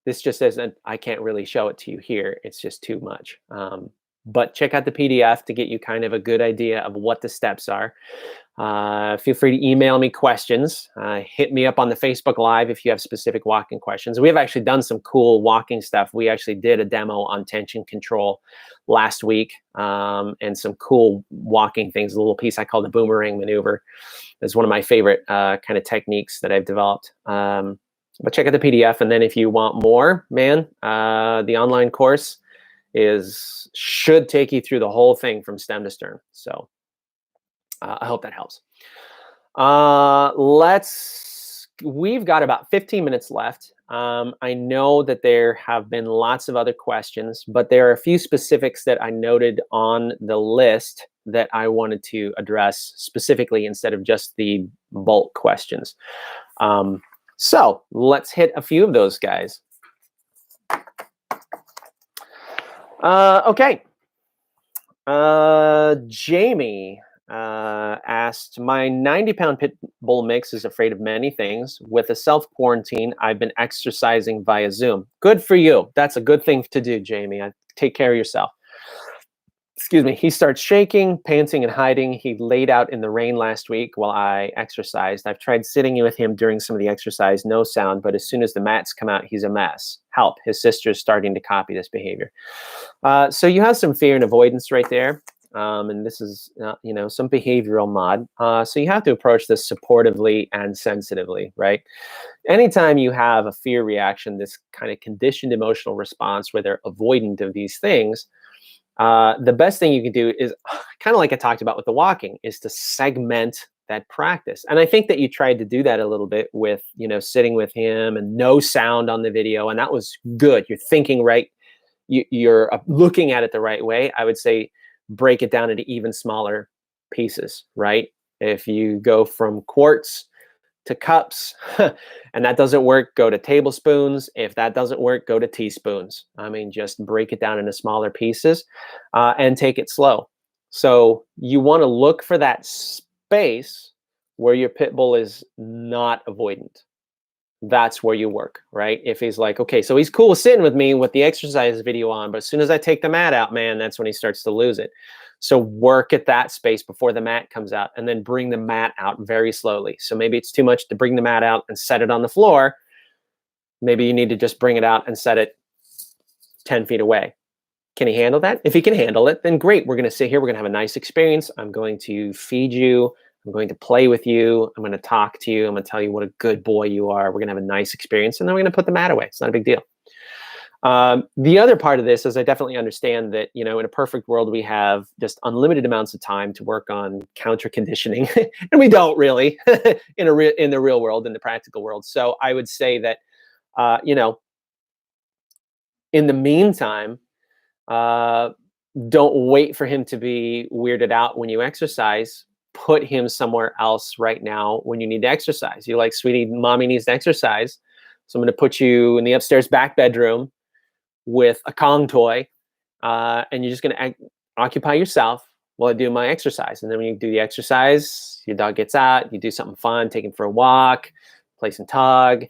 this just isn't, I can't really show it to you here. It's just too much. But check out the PDF to get you kind of a good idea of what the steps are. Feel free to email me questions. Hit me up on the Facebook Live if you have specific walking questions. We have actually done some cool walking stuff. We actually did a demo on tension control last week, and some cool walking things. A little piece I call the boomerang maneuver. It's one of my favorite kind of techniques that I've developed. But check out the PDF, and then if you want more, man, the online course should take you through the whole thing from stem to stern. So I hope that helps. We've got about 15 minutes left. I know that there have been lots of other questions, but there are a few specifics that I noted on the list that I wanted to address specifically instead of just the bulk questions. So let's hit a few of those guys. Okay. Jamie asked, my 90-pound pit bull mix is afraid of many things. With a self-quarantine, I've been exercising via Zoom. Good for you. That's a good thing to do, Jamie. Take care of yourself. Excuse me. He starts shaking, panting, and hiding. He laid out in the rain last week while I exercised. I've tried sitting with him during some of the exercise, no sound, but as soon as the mats come out, he's a mess. Help. His sister's starting to copy this behavior. So you have some fear and avoidance right there. And this is, you know, some behavioral mod. So you have to approach this supportively and sensitively, right? Anytime you have a fear reaction, this kind of conditioned emotional response where they're avoidant of these things, the best thing you can do is kind of like I talked about with the walking, is to segment that practice. And I think that you tried to do that a little bit with, you know, sitting with him and no sound on the video. And that was good. You're thinking right. You're looking at it the right way. I would say break it down into even smaller pieces, right? If you go from quarts to cups and that doesn't work, go to tablespoons. If that doesn't work, go to teaspoons. I mean, just break it down into smaller pieces and take it slow. So you want to look for that space where your pit bull is not avoidant. That's where you work, right? If he's like, okay, so he's cool sitting with me with the exercise video on, but as soon as I take the mat out, man, that's when he starts to lose it. So work at that space before the mat comes out, and then bring the mat out very slowly. So maybe it's too much to bring the mat out and set it on the floor. Maybe you need to just bring it out and set it 10 feet away. Can he handle that? If he can handle it, then great. We're going to sit here. We're going to have a nice experience. I'm going to feed you. I'm going to play with you. I'm going to talk to you. I'm going to tell you what a good boy you are. We're going to have a nice experience, and then we're going to put the mat away. It's not a big deal. The other part of this is I definitely understand that, you know, in a perfect world, we have just unlimited amounts of time to work on counter conditioning, and we don't really in the real world, in the practical world. So I would say that, you know, in the meantime, don't wait for him to be weirded out when you exercise. Put him somewhere else right now when you need to exercise. You're like, sweetie, mommy needs to exercise. So I'm going to put you in the upstairs back bedroom with a Kong toy, and you're just going to occupy yourself while I do my exercise. And then when you do the exercise, your dog gets out, you do something fun, take him for a walk, play some tug,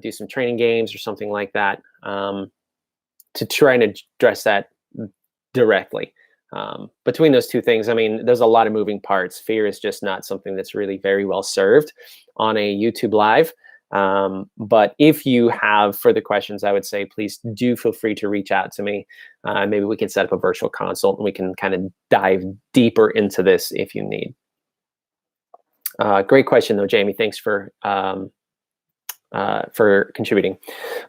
do some training games or something like that, to try and address that directly. Between those two things, I mean, there's a lot of moving parts. Fear is just not something that's really very well served on a YouTube Live. But if you have further questions, I would say, please do feel free to reach out to me. Maybe we can set up a virtual consult and we can kind of dive deeper into this if you need. Great question though, Jamie. Thanks for contributing.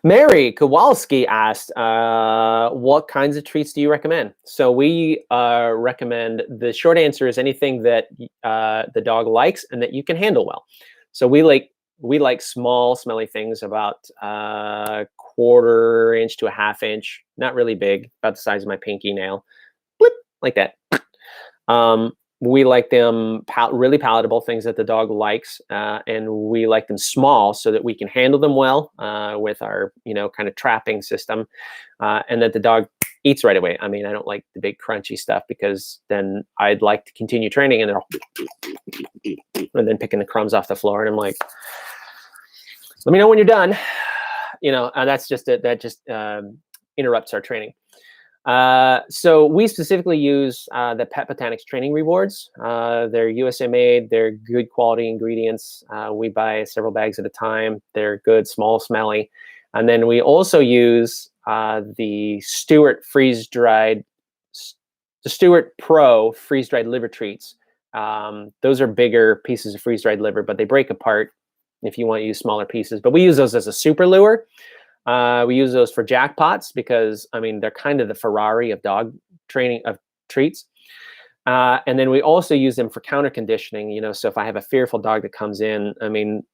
Mary Kowalski asked, what kinds of treats do you recommend? So we recommend, the short answer is anything that the dog likes and that you can handle well. So we like We like small, smelly things about 1/4 inch to a 1/2 inch, not really big, about the size of my pinky nail, blip, like that. We like them really palatable, things that the dog likes, and we like them small so that we can handle them well with our, kind of trapping system, and that the dog eats right away. I mean, I don't like the big crunchy stuff because then I'd like to continue training and then picking the crumbs off the floor, and I'm like, let me know when you're done, and that's just that just interrupts our training. So we specifically use the Pet Botanics Training Rewards. They're USA made. They're good quality ingredients. We buy several bags at a time. They're good, small, smelly. And then we also use the Stewart Pro freeze-dried liver treats. Those are bigger pieces of freeze-dried liver, but they break apart if you want to use smaller pieces. But we use those as a super lure. We use those for jackpots because, I mean, they're kind of the Ferrari of dog training of treats. And then we also use them for counter conditioning, so if I have a fearful dog that comes in, I mean,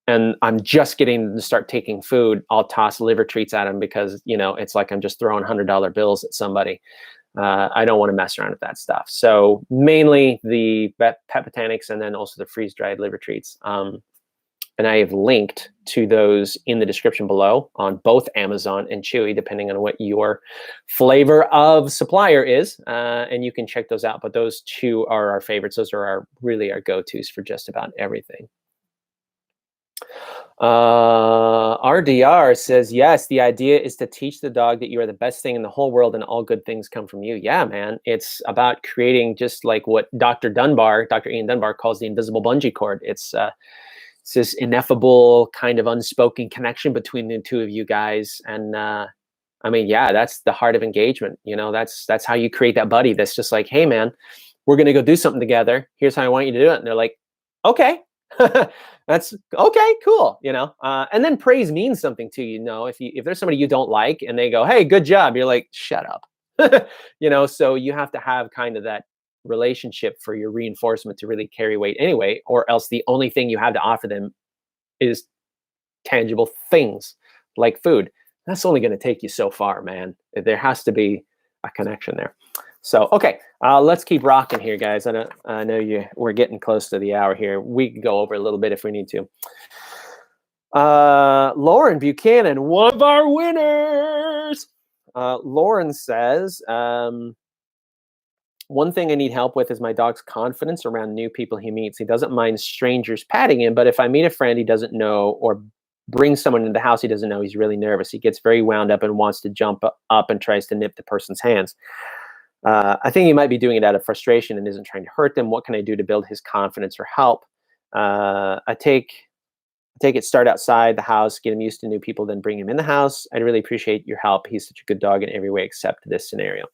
and I'm just getting to start taking food, I'll toss liver treats at them because, it's like I'm just throwing $100 bills at somebody. I don't want to mess around with that stuff. So mainly the Pet Botanics and then also the freeze-dried liver treats. And I have linked to those in the description below on both Amazon and Chewy, depending on what your flavor of supplier is. And you can check those out. But those two are our favorites. Those are really our go-tos for just about everything. RDR says, yes, the idea is to teach the dog that you are the best thing in the whole world and all good things come from you. Yeah, man. It's about creating just like what Dr. Ian Dunbar calls the invisible bungee cord. It's this ineffable kind of unspoken connection between the two of you guys. And I mean, yeah, that's the heart of engagement. That's how you create that buddy. That's just like, hey man, we're going to go do something together. Here's how I want you to do it. And they're like, okay, that's okay, cool. And then praise means something to you. If there's somebody you don't like and they go, hey, good job. You're like, shut up. So you have to have kind of that relationship for your reinforcement to really carry weight anyway, or else the only thing you have to offer them is tangible things like food. That's only going to take you so far, man. There has to be a connection there. So, okay, let's keep rocking here, guys. I know we're getting close to the hour here. We can go over a little bit if we need to. Lauren Buchanan, one of our winners. Lauren says, one thing I need help with is my dog's confidence around new people he meets. He doesn't mind strangers patting him, but if I meet a friend he doesn't know or bring someone into the house he doesn't know, he's really nervous. He gets very wound up and wants to jump up and tries to nip the person's hands. I think he might be doing it out of frustration and isn't trying to hurt them. What can I do to build his confidence or help? I take it, start outside the house, get him used to new people, then bring him in the house. I'd really appreciate your help. He's such a good dog in every way except this scenario.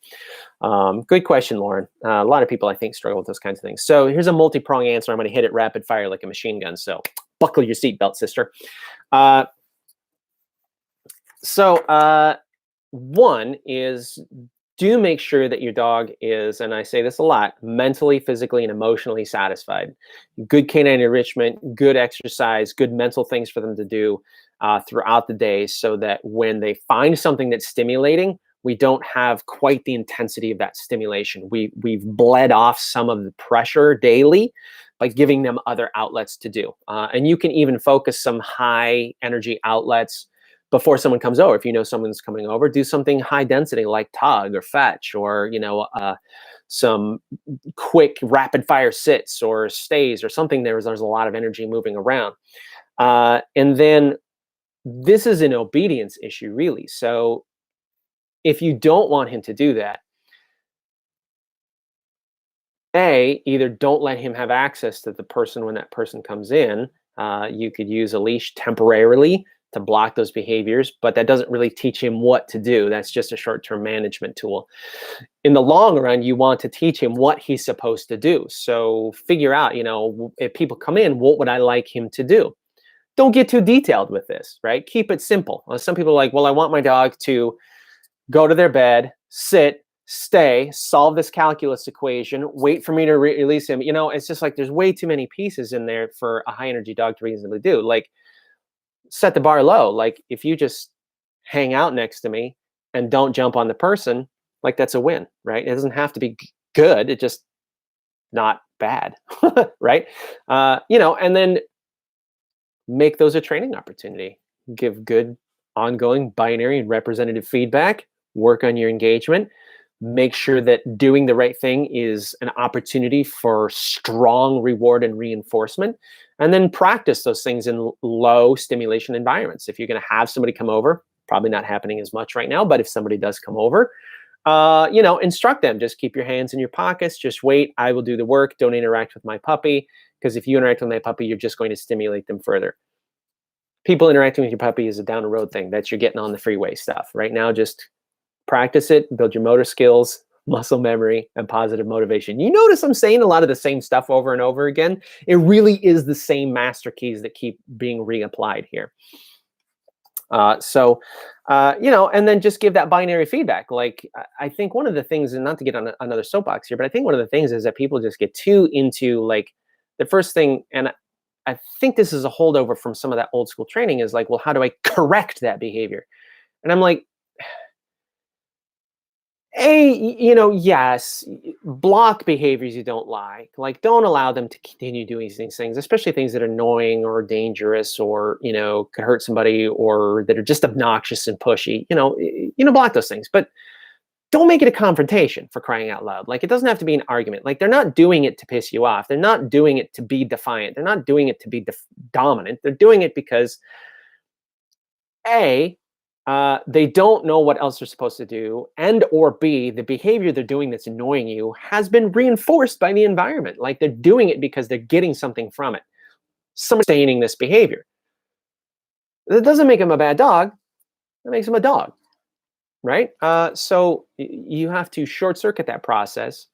Good question, Lauren. A lot of people, I think, struggle with those kinds of things. So here's a multi-prong answer. I'm going to hit it rapid fire like a machine gun. So buckle your seatbelt, sister. One is, do make sure that your dog is, and I say this a lot, mentally, physically, and emotionally satisfied. Good canine enrichment, good exercise, good mental things for them to do throughout the day so that when they find something that's stimulating, we don't have quite the intensity of that stimulation. We've bled off some of the pressure daily by giving them other outlets to do. And you can even focus some high energy outlets before someone comes over. If you know someone's coming over, do something high density like tug or fetch, or some quick rapid fire sits or stays or something. There's a lot of energy moving around. And then this is an obedience issue, really. So if you don't want him to do that, either don't let him have access to the person when that person comes in. You could use a leash temporarily to block those behaviors, but that doesn't really teach him what to do. That's just a short-term management tool. In the long run, you want to teach him what he's supposed to do. So figure out, if people come in, what would I like him to do? Don't get too detailed with this, right? Keep it simple. Some people are like, well, I want my dog to go to their bed, sit, stay, solve this calculus equation, wait for me to release him. You know, it's just like there's way too many pieces in there for a high energy dog to reasonably do. Like, set the bar low. Like, if you just hang out next to me and don't jump on the person, like, that's a win, right? It doesn't have to be good. It just not bad, right? You know, and then make those a training opportunity. Give good, ongoing, binary, and representative feedback. Work on your engagement. Make sure that doing the right thing is an opportunity for strong reward and reinforcement. And then practice those things in low stimulation environments. If you're going to have somebody come over, probably not happening as much right now, but if somebody does come over, you know, instruct them. Just keep your hands in your pockets. Just wait. I will do the work. Don't interact with my puppy, because if you interact with my puppy, you're just going to stimulate them further. People interacting with your puppy is a down the road thing. That's you're getting on the freeway stuff. Right now, just practice it, build your motor skills, muscle memory, and positive motivation. You notice I'm saying a lot of the same stuff over and over again. It really is the same master keys that keep being reapplied here. You know, and then just give that binary feedback. Like, I think one of the things, and not to get on another soapbox here, but I think one of the things is that people just get too into, like, the first thing, and I think this is a holdover from some of that old school training, is like, well, how do I correct that behavior? And I'm like, you know, yes, block behaviors you don't like. Like, don't allow them to continue doing these things, especially things that are annoying or dangerous, or, you know, could hurt somebody, or that are just obnoxious and pushy. You know, block those things. But don't make it a confrontation, for crying out loud. Like, it doesn't have to be an argument. Like, they're not doing it to piss you off. They're not doing it to be defiant. They're not doing it to be dominant. They're doing it because, A, they don't know what else they're supposed to do, and or B, the behavior they're doing that's annoying you has been reinforced by the environment. Like, they're doing it because they're getting something from it. Someone's sustaining this behavior. That doesn't make them a bad dog. That makes them a dog, right? So you have to short circuit that process,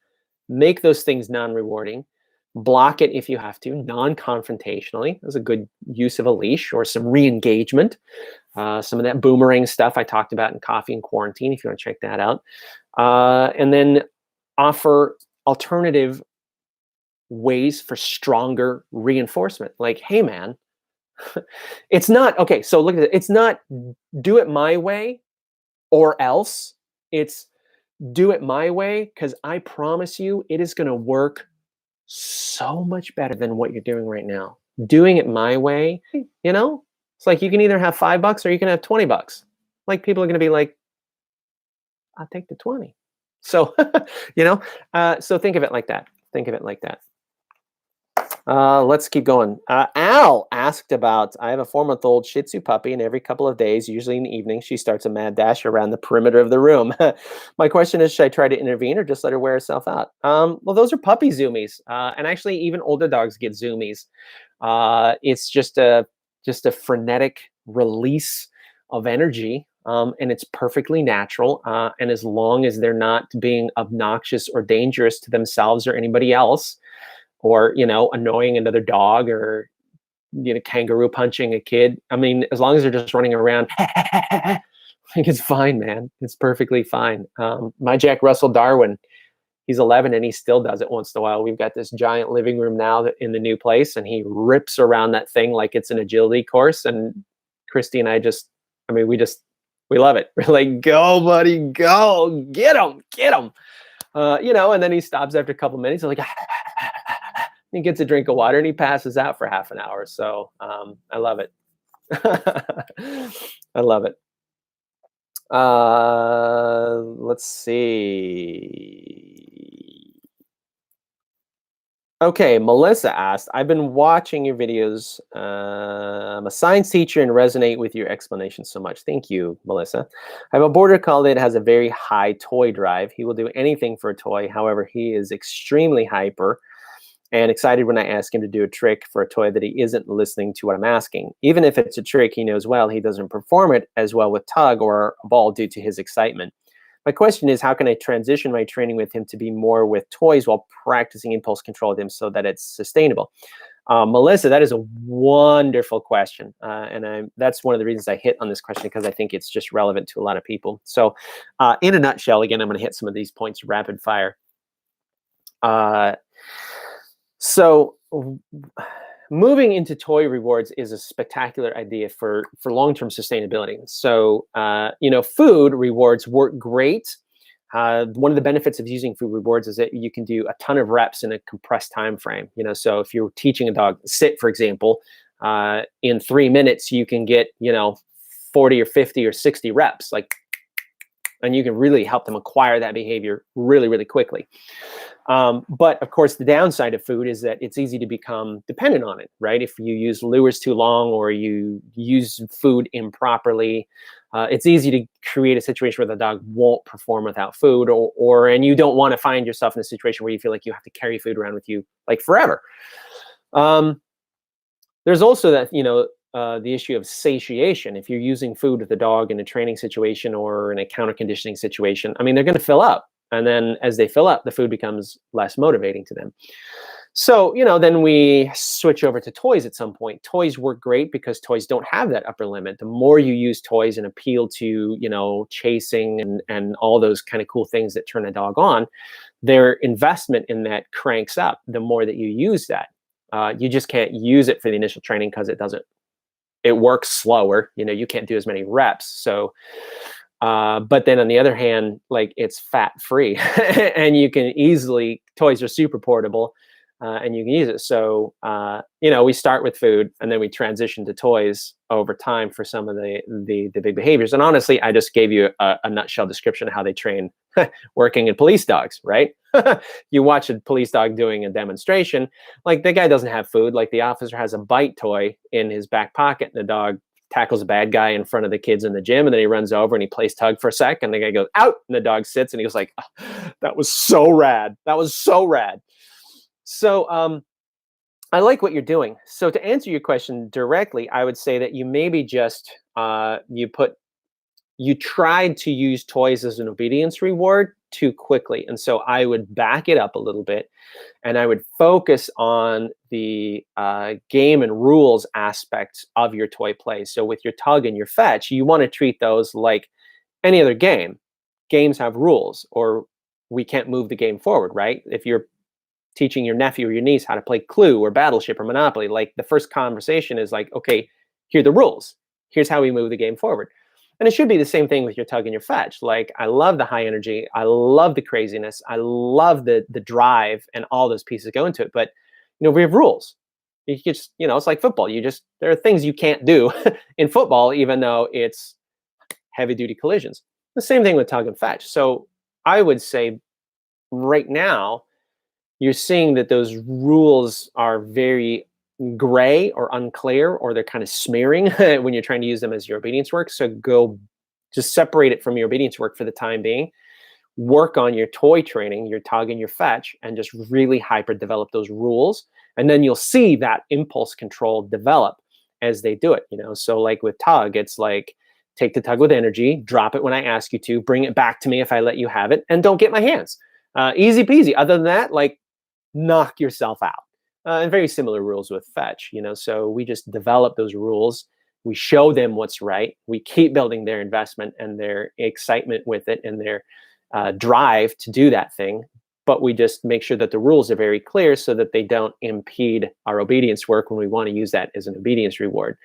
make those things non-rewarding, block it if you have to, non-confrontationally. That's a good use of a leash or some re-engagement. Some of that boomerang stuff I talked about in Coffee and Quarantine, if you want to check that out. And then offer alternative ways for stronger reinforcement. Like, hey, man, it's not, okay, so look at it. It's not do it my way or else. It's do it my way, because I promise you it is going to work so much better than what you're doing right now. Doing it my way, you know? It's like, you can either have $5 or you can have $20. Like, people are going to be like, I'll take the 20. So, you know, so think of it like that. Think of it like that. Let's keep going. Al asked about, I have a 4-month-old Shih Tzu puppy, and every couple of days, usually in the evening, she starts a mad dash around the perimeter of the room. My question is, should I try to intervene or just let her wear herself out? Well, those are puppy zoomies. And actually, even older dogs get zoomies. It's just a frenetic release of energy. And it's perfectly natural. And as long as they're not being obnoxious or dangerous to themselves or anybody else, or, you know, annoying another dog, or, you know, kangaroo punching a kid. I mean, as long as they're just running around, I think it's fine, man. It's perfectly fine. My Jack Russell Darwin, he's 11 and he still does it once in a while. We've got this giant living room now in the new place, and he rips around that thing like it's an agility course. And Christy and I we love it. We're like, go, buddy, go, get him. You know, and then he stops after a couple minutes. Like, he gets a drink of water and he passes out for half an hour. So I love it. I love it. Let's see. Okay, Melissa asked, I've been watching your videos. I'm a science teacher and resonate with your explanation so much. Thank you, Melissa. I have a border collie that has a very high toy drive. He will do anything for a toy. However, he is extremely hyper and excited when I ask him to do a trick for a toy that he isn't listening to what I'm asking. Even if it's a trick he knows well, he doesn't perform it as well with tug or a ball due to his excitement. My question is, how can I transition my training with him to be more with toys while practicing impulse control with him so that it's sustainable? Melissa, that is a wonderful question. And that's one of the reasons I hit on this question, because I think it's just relevant to a lot of people. So in a nutshell, again, I'm going to hit some of these points rapid fire. So moving into toy rewards is a spectacular idea for long-term sustainability. So, food rewards work great. One of the benefits of using food rewards is that you can do a ton of reps in a compressed time frame. So if you're teaching a dog sit, for example, in 3 minutes, you can get 40 or 50 or 60 reps, and you can really help them acquire that behavior really, really quickly. But of course, the downside of food is that it's easy to become dependent on it, right? If you use lures too long or you use food improperly, it's easy to create a situation where the dog won't perform without food, and you don't want to find yourself in a situation where you feel like you have to carry food around with you like forever. There's also that, the issue of satiation. If you're using food with the dog in a training situation or in a counter conditioning situation, I mean, they're going to fill up. And then as they fill up, the food becomes less motivating to them. So, then we switch over to toys at some point. Toys work great because toys don't have that upper limit. The more you use toys and appeal to, chasing and all those kind of cool things that turn a dog on, their investment in that cranks up the more that you use that. You just can't use it for the initial training because it works slower. You can't do as many reps. So, but then on the other hand, it's fat free and you can toys are super portable, and you can use it. So, we start with food and then we transition to toys over time for some of the big behaviors. And honestly, I just gave you a nutshell description of how they train working in police dogs, right? You watch a police dog doing a demonstration, the guy doesn't have food. The officer has a bite toy in his back pocket and the dog tackles a bad guy in front of the kids in the gym, and then he runs over and he plays tug for a sec, and the guy goes out, and the dog sits, and he goes like, oh, "That was so rad. That was so rad." So I like what you're doing. So to answer your question directly, I would say that you maybe just you tried to use toys as an obedience reward too quickly, and so I would back it up a little bit. And I would focus on the game and rules aspects of your toy play. So with your tug and your fetch, you want to treat those like any other game. Games have rules, or we can't move the game forward, right? If you're teaching your nephew or your niece how to play Clue or Battleship or Monopoly, the first conversation is okay, here are the rules. Here's how we move the game forward. And it should be the same thing with your tug and your fetch. I love the high energy. I love the craziness. I love the drive, and all those pieces go into it. But, we have rules. You just, it's like football. There are things you can't do in football, even though it's heavy duty collisions. The same thing with tug and fetch. So I would say right now, you're seeing that those rules are very gray or unclear, or they're kind of smearing when you're trying to use them as your obedience work. So just separate it from your obedience work for the time being. Work on your toy training, your tug and your fetch, and just really hyper develop those rules. And then you'll see that impulse control develop as they do it. So with tug, it's take the tug with energy, drop it when I ask you to, bring it back to me if I let you have it, and don't get my hands. Easy peasy. Other than that, knock yourself out. And very similar rules with fetch, so we just develop those rules. We show them what's right. We keep building their investment and their excitement with it and their drive to do that thing. But we just make sure that the rules are very clear so that they don't impede our obedience work when we want to use that as an obedience reward.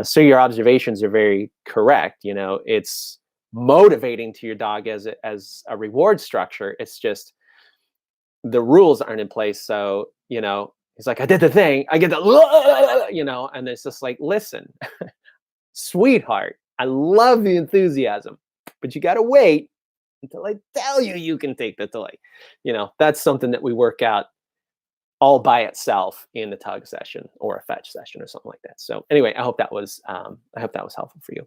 So your observations are very correct. It's motivating to your dog as a reward structure. It's just the rules aren't in place. So, he's like, I did the thing. I get the, and it's just listen, sweetheart, I love the enthusiasm, but you got to wait until I tell you can take the toy. That's something that we work out all by itself in the tug session or a fetch session or something like that. So anyway, I hope that was helpful for you.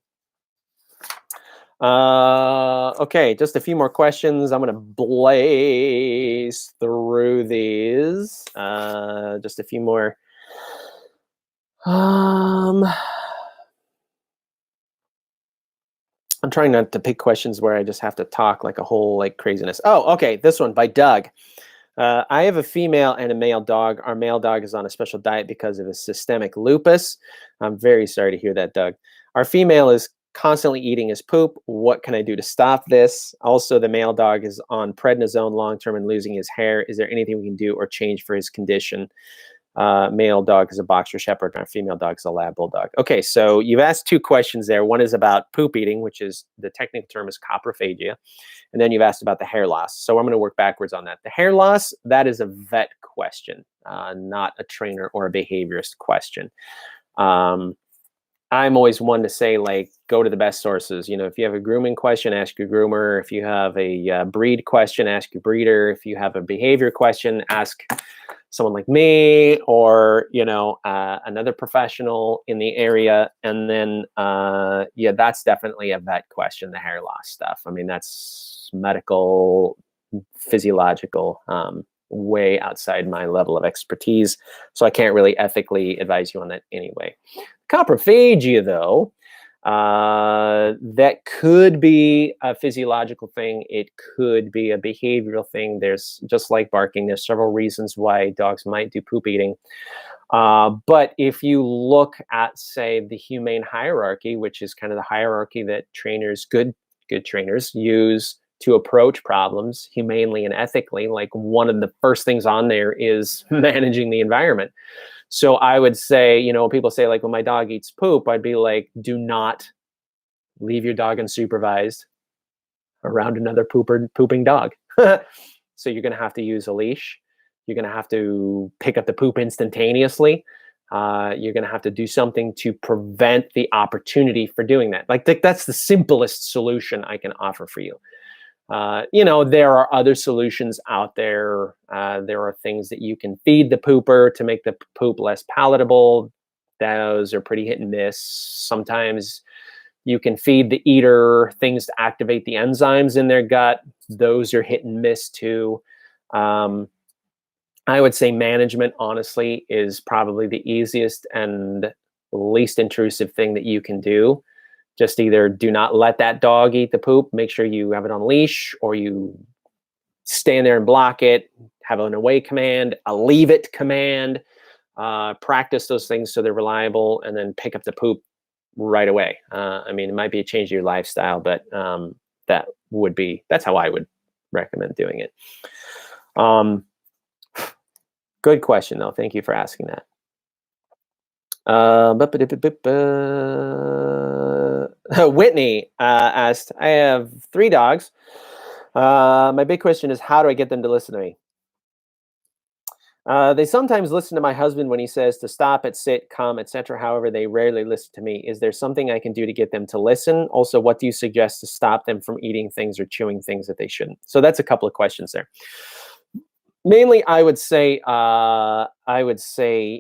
Okay, just a few more questions. I'm going to blaze through these. Just a few more. I'm trying not to pick questions where I just have to talk like a whole craziness. Oh, okay, this one by Doug. I have a female and a male dog. Our male dog is on a special diet because of his systemic lupus. I'm very sorry to hear that, Doug. Our female is constantly eating his poop. What can I do to stop this? Also, the male dog is on prednisone long-term and losing his hair. Is there anything we can do or change for his condition? Male dog is a boxer shepherd, and our female dog is a lab bulldog. Okay, so you've asked two questions there. One is about poop eating, which is the technical term is coprophagia. And then you've asked about the hair loss. So I'm going to work backwards on that. The hair loss, that is a vet question, not a trainer or a behaviorist question. I'm always one to say, like, go to the best sources. You know, if you have a grooming question, ask your groomer. If you have a breed question, ask your breeder. If you have a behavior question, ask someone like me or, you know, another professional in the area. And then, yeah, that's definitely a vet question, the hair loss stuff. I mean, that's medical, physiological, way outside my level of expertise. So I can't really ethically advise you on that anyway. Coprophagia, though, that could be a physiological thing. It could be a behavioral thing. There's, just like barking, there's several reasons why dogs might do poop eating. But if you look at, say, the humane hierarchy, which is kind of the hierarchy that trainers, good trainers, use to approach problems humanely and ethically, like one of the first things on there is managing the environment. So I would say, you know, people say, like, when my dog eats poop, I'd be like, do not leave your dog unsupervised around another pooping dog. So you're going to have to use a leash. You're going to have to pick up the poop instantaneously. You're going to have to do something to prevent the opportunity for doing that. Like, that's the simplest solution I can offer for you. You know, there are other solutions out there. There are things that you can feed the pooper to make the poop less palatable. Those are pretty hit and miss. Sometimes you can feed the eater things to activate the enzymes in their gut. Those are hit and miss too. I would say management, honestly, is probably the easiest and least intrusive thing that you can do. Just either do not let that dog eat the poop, make sure you have it on leash, or you stand there and block it, have an away command, a leave it command, practice those things so they're reliable, and then pick up the poop right away. I mean, it might be a change of your lifestyle, but that's how I would recommend doing it. Good question, though. Thank you for asking that. Whitney asked, I have 3 dogs. My big question is, how do I get them to listen to me? They sometimes listen to my husband when he says to stop it, sit, come, etc. However, they rarely listen to me. Is there something I can do to get them to listen? Also, what do you suggest to stop them from eating things or chewing things that they shouldn't? So that's a couple of questions there. Mainly, I would say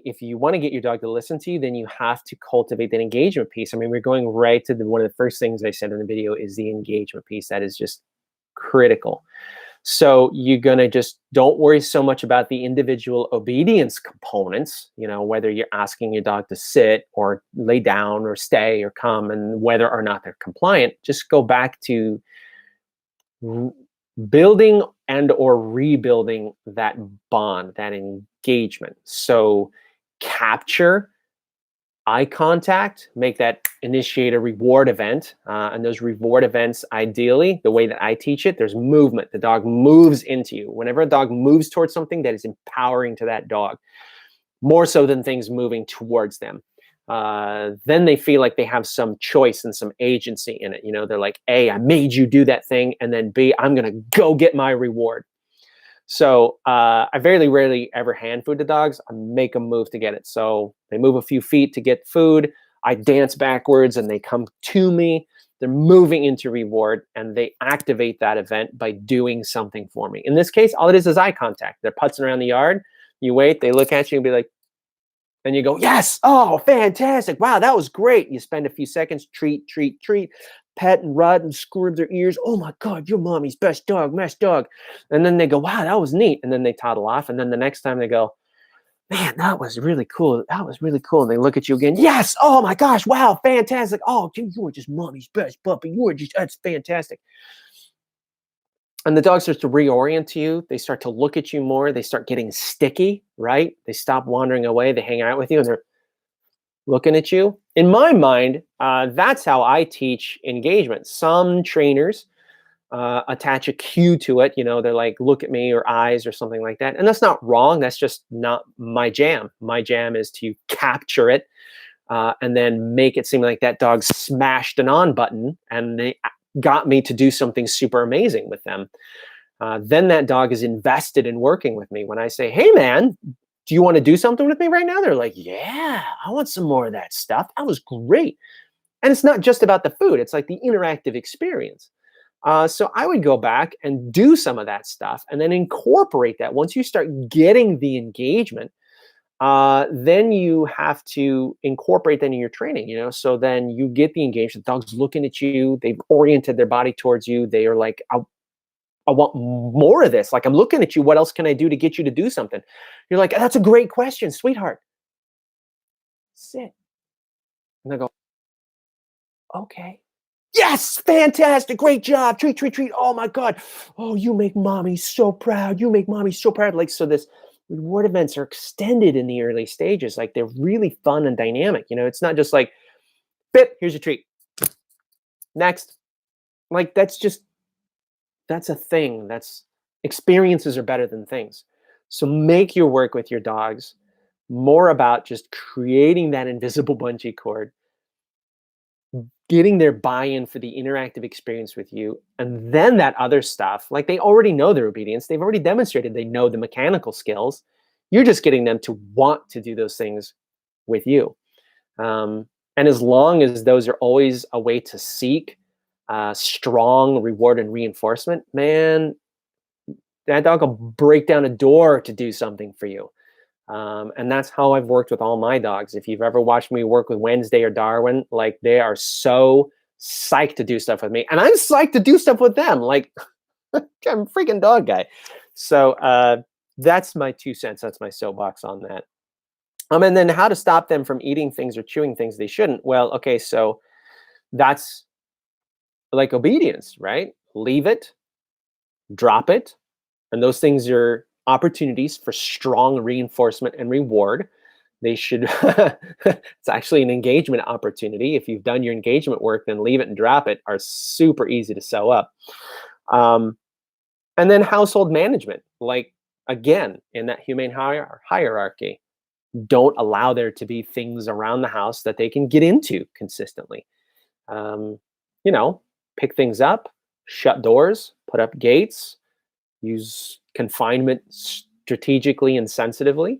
if you want to get your dog to listen to you, then you have to cultivate that engagement piece. I mean, we're going right to one of the first things I said in the video is the engagement piece. That is just critical. So you're going to just don't worry so much about the individual obedience components, you know, whether you're asking your dog to sit or lay down or stay or come, and whether or not they're compliant. Just go back to building and or rebuilding that bond, that engagement. So capture eye contact, make that initiate a reward event. And those reward events, ideally, the way that I teach it, there's movement. The dog moves into you. Whenever a dog moves towards something, that is empowering to that dog, more so than things moving towards them. Then they feel like they have some choice and some agency in it. You know, they're like, A, I made you do that thing. And then B, I'm going to go get my reward. So I very rarely ever hand food to dogs. I make them move to get it. So they move a few feet to get food. I dance backwards and they come to me. They're moving into reward, and they activate that event by doing something for me. In this case, all it is eye contact. They're putzing around the yard. You wait, they look at you and be like, and you go, yes, oh, fantastic. Wow, that was great. You spend a few seconds, treat, pet and rub and scrub their ears. Oh my God, you're mommy's best dog. And then they go, wow, that was neat. And then they toddle off. And then the next time they go, man, that was really cool. And they look at you again. Yes. Oh my gosh. Wow. Fantastic. Oh, you were just mommy's best puppy. That's fantastic. And the dog starts to reorient to you. They start to look at you more. They start getting sticky, right? They stop wandering away. They hang out with you and they're looking at you. In my mind, that's how I teach engagement. Some trainers attach a cue to it. You know, they're like, look at me, or eyes, or something like that. And that's not wrong. That's just not my jam. My jam is to capture it and then make it seem like that dog smashed an on button and they got me to do something super amazing with them. Then that dog is invested in working with me. When I say, hey, man, do you want to do something with me right now? They're like, yeah, I want some more of that stuff. That was great. And it's not just about the food. It's like the interactive experience. So I would go back and do some of that stuff and then incorporate that. Once you start getting the engagement, then you have to incorporate that in your training, you know? So then you get the engagement, the dog's looking at you, they've oriented their body towards you. They are like, I want more of this. Like, I'm looking at you. What else can I do to get you to do something? You're like, that's a great question, sweetheart. Sit. And they go, okay. Yes, fantastic, great job, treat, treat, treat. Oh my God. Oh, you make mommy so proud. You make mommy so proud. Like, so this reward events are extended in the early stages. Like, they're really fun and dynamic. You know, it's not just like, bip, here's your treat. Next. Like, that's a thing. That's experiences are better than things. So make your work with your dogs more about just creating that invisible bungee cord, getting their buy-in for the interactive experience with you, and then that other stuff, like they already know their obedience. They've already demonstrated they know the mechanical skills. You're just getting them to want to do those things with you. And as long as those are always a way to seek strong reward and reinforcement, man, that dog will break down a door to do something for you. And that's how I've worked with all my dogs. If you've ever watched me work with Wednesday or Darwin, like they are so psyched to do stuff with me, and I'm psyched to do stuff with them. Like I'm a freaking dog guy. So that's my 2 cents. That's my soapbox on that. And then how to stop them from eating things or chewing things they shouldn't. Well, okay, so that's like obedience, right? Leave it, drop it, and those things are opportunities for strong reinforcement and reward. They should, it's actually an engagement opportunity. If you've done your engagement work, then leave it and drop it are super easy to sew up. And then household management, like again, in that humane hierarchy, don't allow there to be things around the house that they can get into consistently. You know, pick things up, shut doors, put up gates, use confinement strategically and sensitively.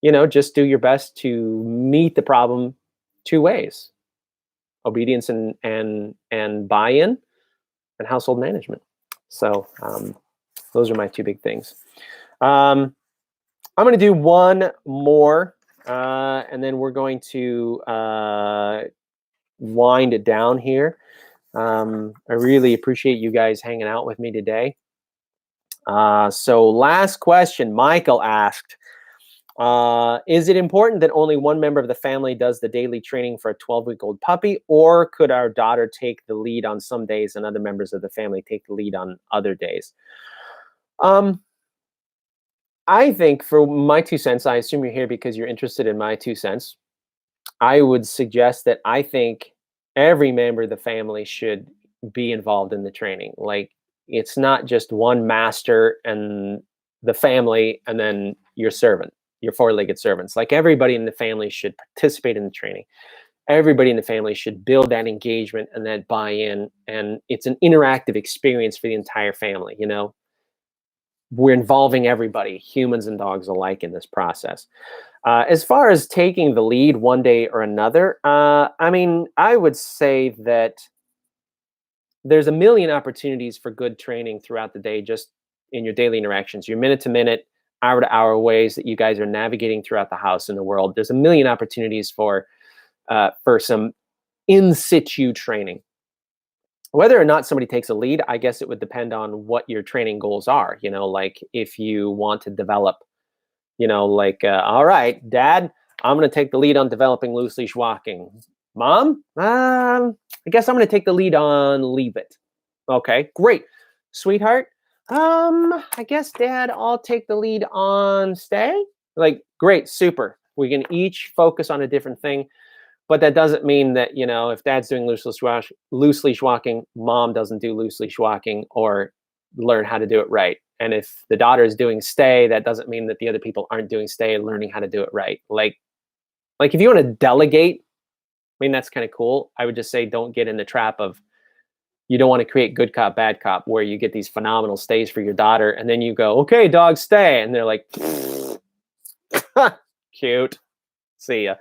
You know, just do your best to meet the problem 2 ways: obedience and buy-in, and household management. So those are my 2 big things. I'm going to do one more, and then we're going to wind it down here. I really appreciate you guys hanging out with me today. So last question, Michael asked, is it important that only one member of the family does the daily training for a 12-week-old puppy, or could our daughter take the lead on some days and other members of the family take the lead on other days? I think, for my 2 cents, I assume you're here because you're interested in my 2 cents. I would suggest that I think every member of the family should be involved in the training. Like, it's not just one master and the family and then your servant, your 4-legged servants. Like, everybody in the family should participate in the training. Everybody in the family should build that engagement and that buy-in, and it's an interactive experience for the entire family. You know, we're involving everybody, humans and dogs alike, in this process. As far as taking the lead one day or another, I mean, I would say that there's a million opportunities for good training throughout the day, just in your daily interactions, your minute-to-minute, hour-to-hour ways that you guys are navigating throughout the house and the world. There's a million opportunities for some in-situ training. Whether or not somebody takes a lead, I guess it would depend on what your training goals are. You know, like if you want to develop, you know, like, all right, Dad, I'm going to take the lead on developing loose leash walking. Mom, I guess I'm going to take the lead on leave it. Okay, great. sweetheart, I guess Dad, I'll take the lead on stay. Like, great, super. We can each focus on a different thing. But that doesn't mean that, you know, if Dad's doing loose leash walking, Mom doesn't do loose leash walking or learn how to do it right. And if the daughter is doing stay, that doesn't mean that the other people aren't doing stay and learning how to do it right. Like if you want to delegate, I mean, that's kind of cool. I would just say don't get in the trap of, you don't want to create good cop, bad cop, where you get these phenomenal stays for your daughter and then you go, okay, dog, stay. And they're like, cute. See ya.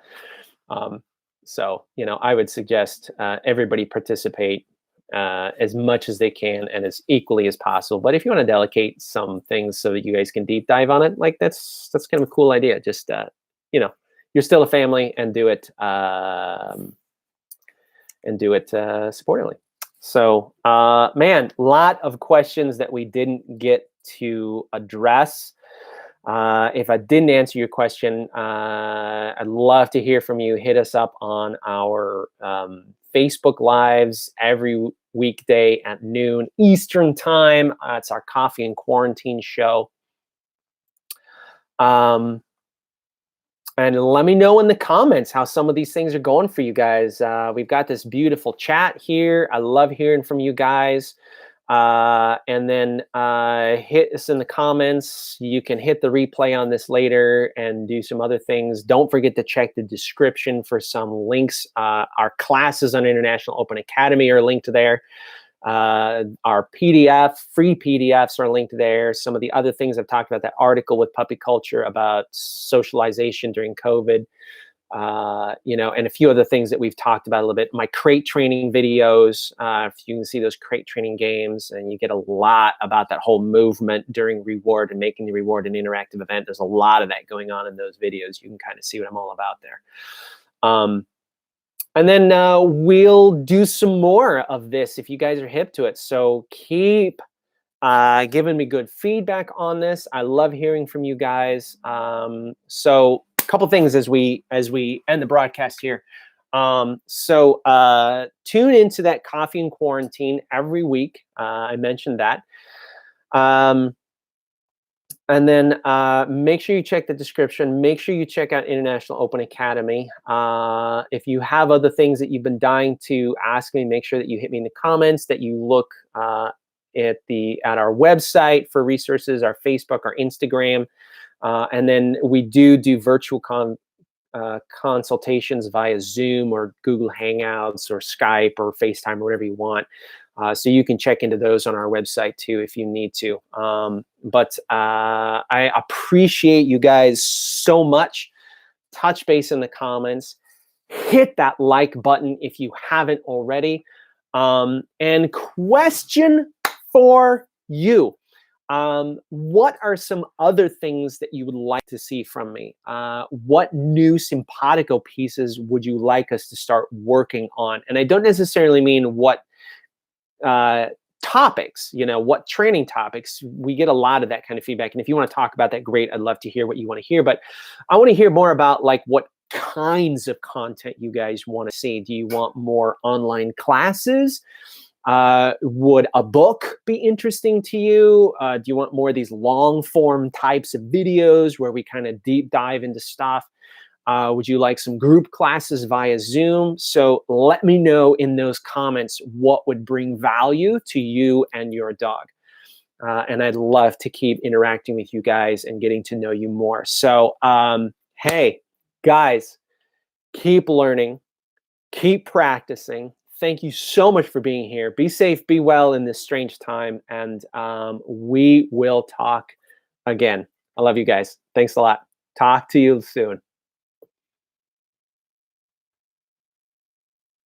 So, you know, I would suggest everybody participate as much as they can and as equally as possible. But if you want to delegate some things so that you guys can deep dive on it, like that's kind of a cool idea. Just, you know, you're still a family and do it supportively. So, man, lot of questions that we didn't get to address. If I didn't answer your question, I'd love to hear from you. Hit us up on our Facebook Lives every weekday at noon Eastern time. It's our Coffee and Quarantine show. And let me know in the comments how some of these things are going for you guys. We've got this beautiful chat here. I love hearing from you guys. And then hit us in the comments. You can hit the replay on this later and do some other things. Don't forget to check the description for some links. Our classes on International Open Academy are linked there. Our PDF, free PDFs are linked there. Some of the other things I've talked about, that article with Puppy Culture about socialization during COVID. You know, and a few other things that we've talked about a little bit. My crate training videos, if you can see those crate training games, and you get a lot about that whole movement during reward and making the reward an interactive event. There's a lot of that going on in those videos. You can kind of see what I'm all about there. And then we'll do some more of this if you guys are hip to it. So keep giving me good feedback on this. I love hearing from you guys. So a couple things as we end the broadcast here. So tune into that Coffee and Quarantine every week. I mentioned that. And then make sure you check the description. Make sure you check out International Open Academy. If you have other things that you've been dying to ask me, make sure that you hit me in the comments, that you look at our website for resources, our Facebook, our Instagram. And then we do virtual consultations via Zoom or Google Hangouts or Skype or FaceTime or whatever you want. So you can check into those on our website too if you need to. But I appreciate you guys so much. Touch base in the comments. Hit that like button if you haven't already. And question for you. What are some other things that you would like to see from me? What new Simpawtico pieces would you like us to start working on? And I don't necessarily mean what topics, you know, what training topics. We get a lot of that kind of feedback. And if you want to talk about that, great. I'd love to hear what you want to hear. But I want to hear more about like what kinds of content you guys want to see. Do you want more online classes? Would a book be interesting to you? Do you want more of these long form types of videos where we kind of deep dive into stuff? Would you like some group classes via Zoom? So let me know in those comments what would bring value to you and your dog. And I'd love to keep interacting with you guys and getting to know you more. So, hey, guys, keep learning, keep practicing. Thank you so much for being here. Be safe, be well in this strange time, and we will talk again. I love you guys. Thanks a lot. Talk to you soon.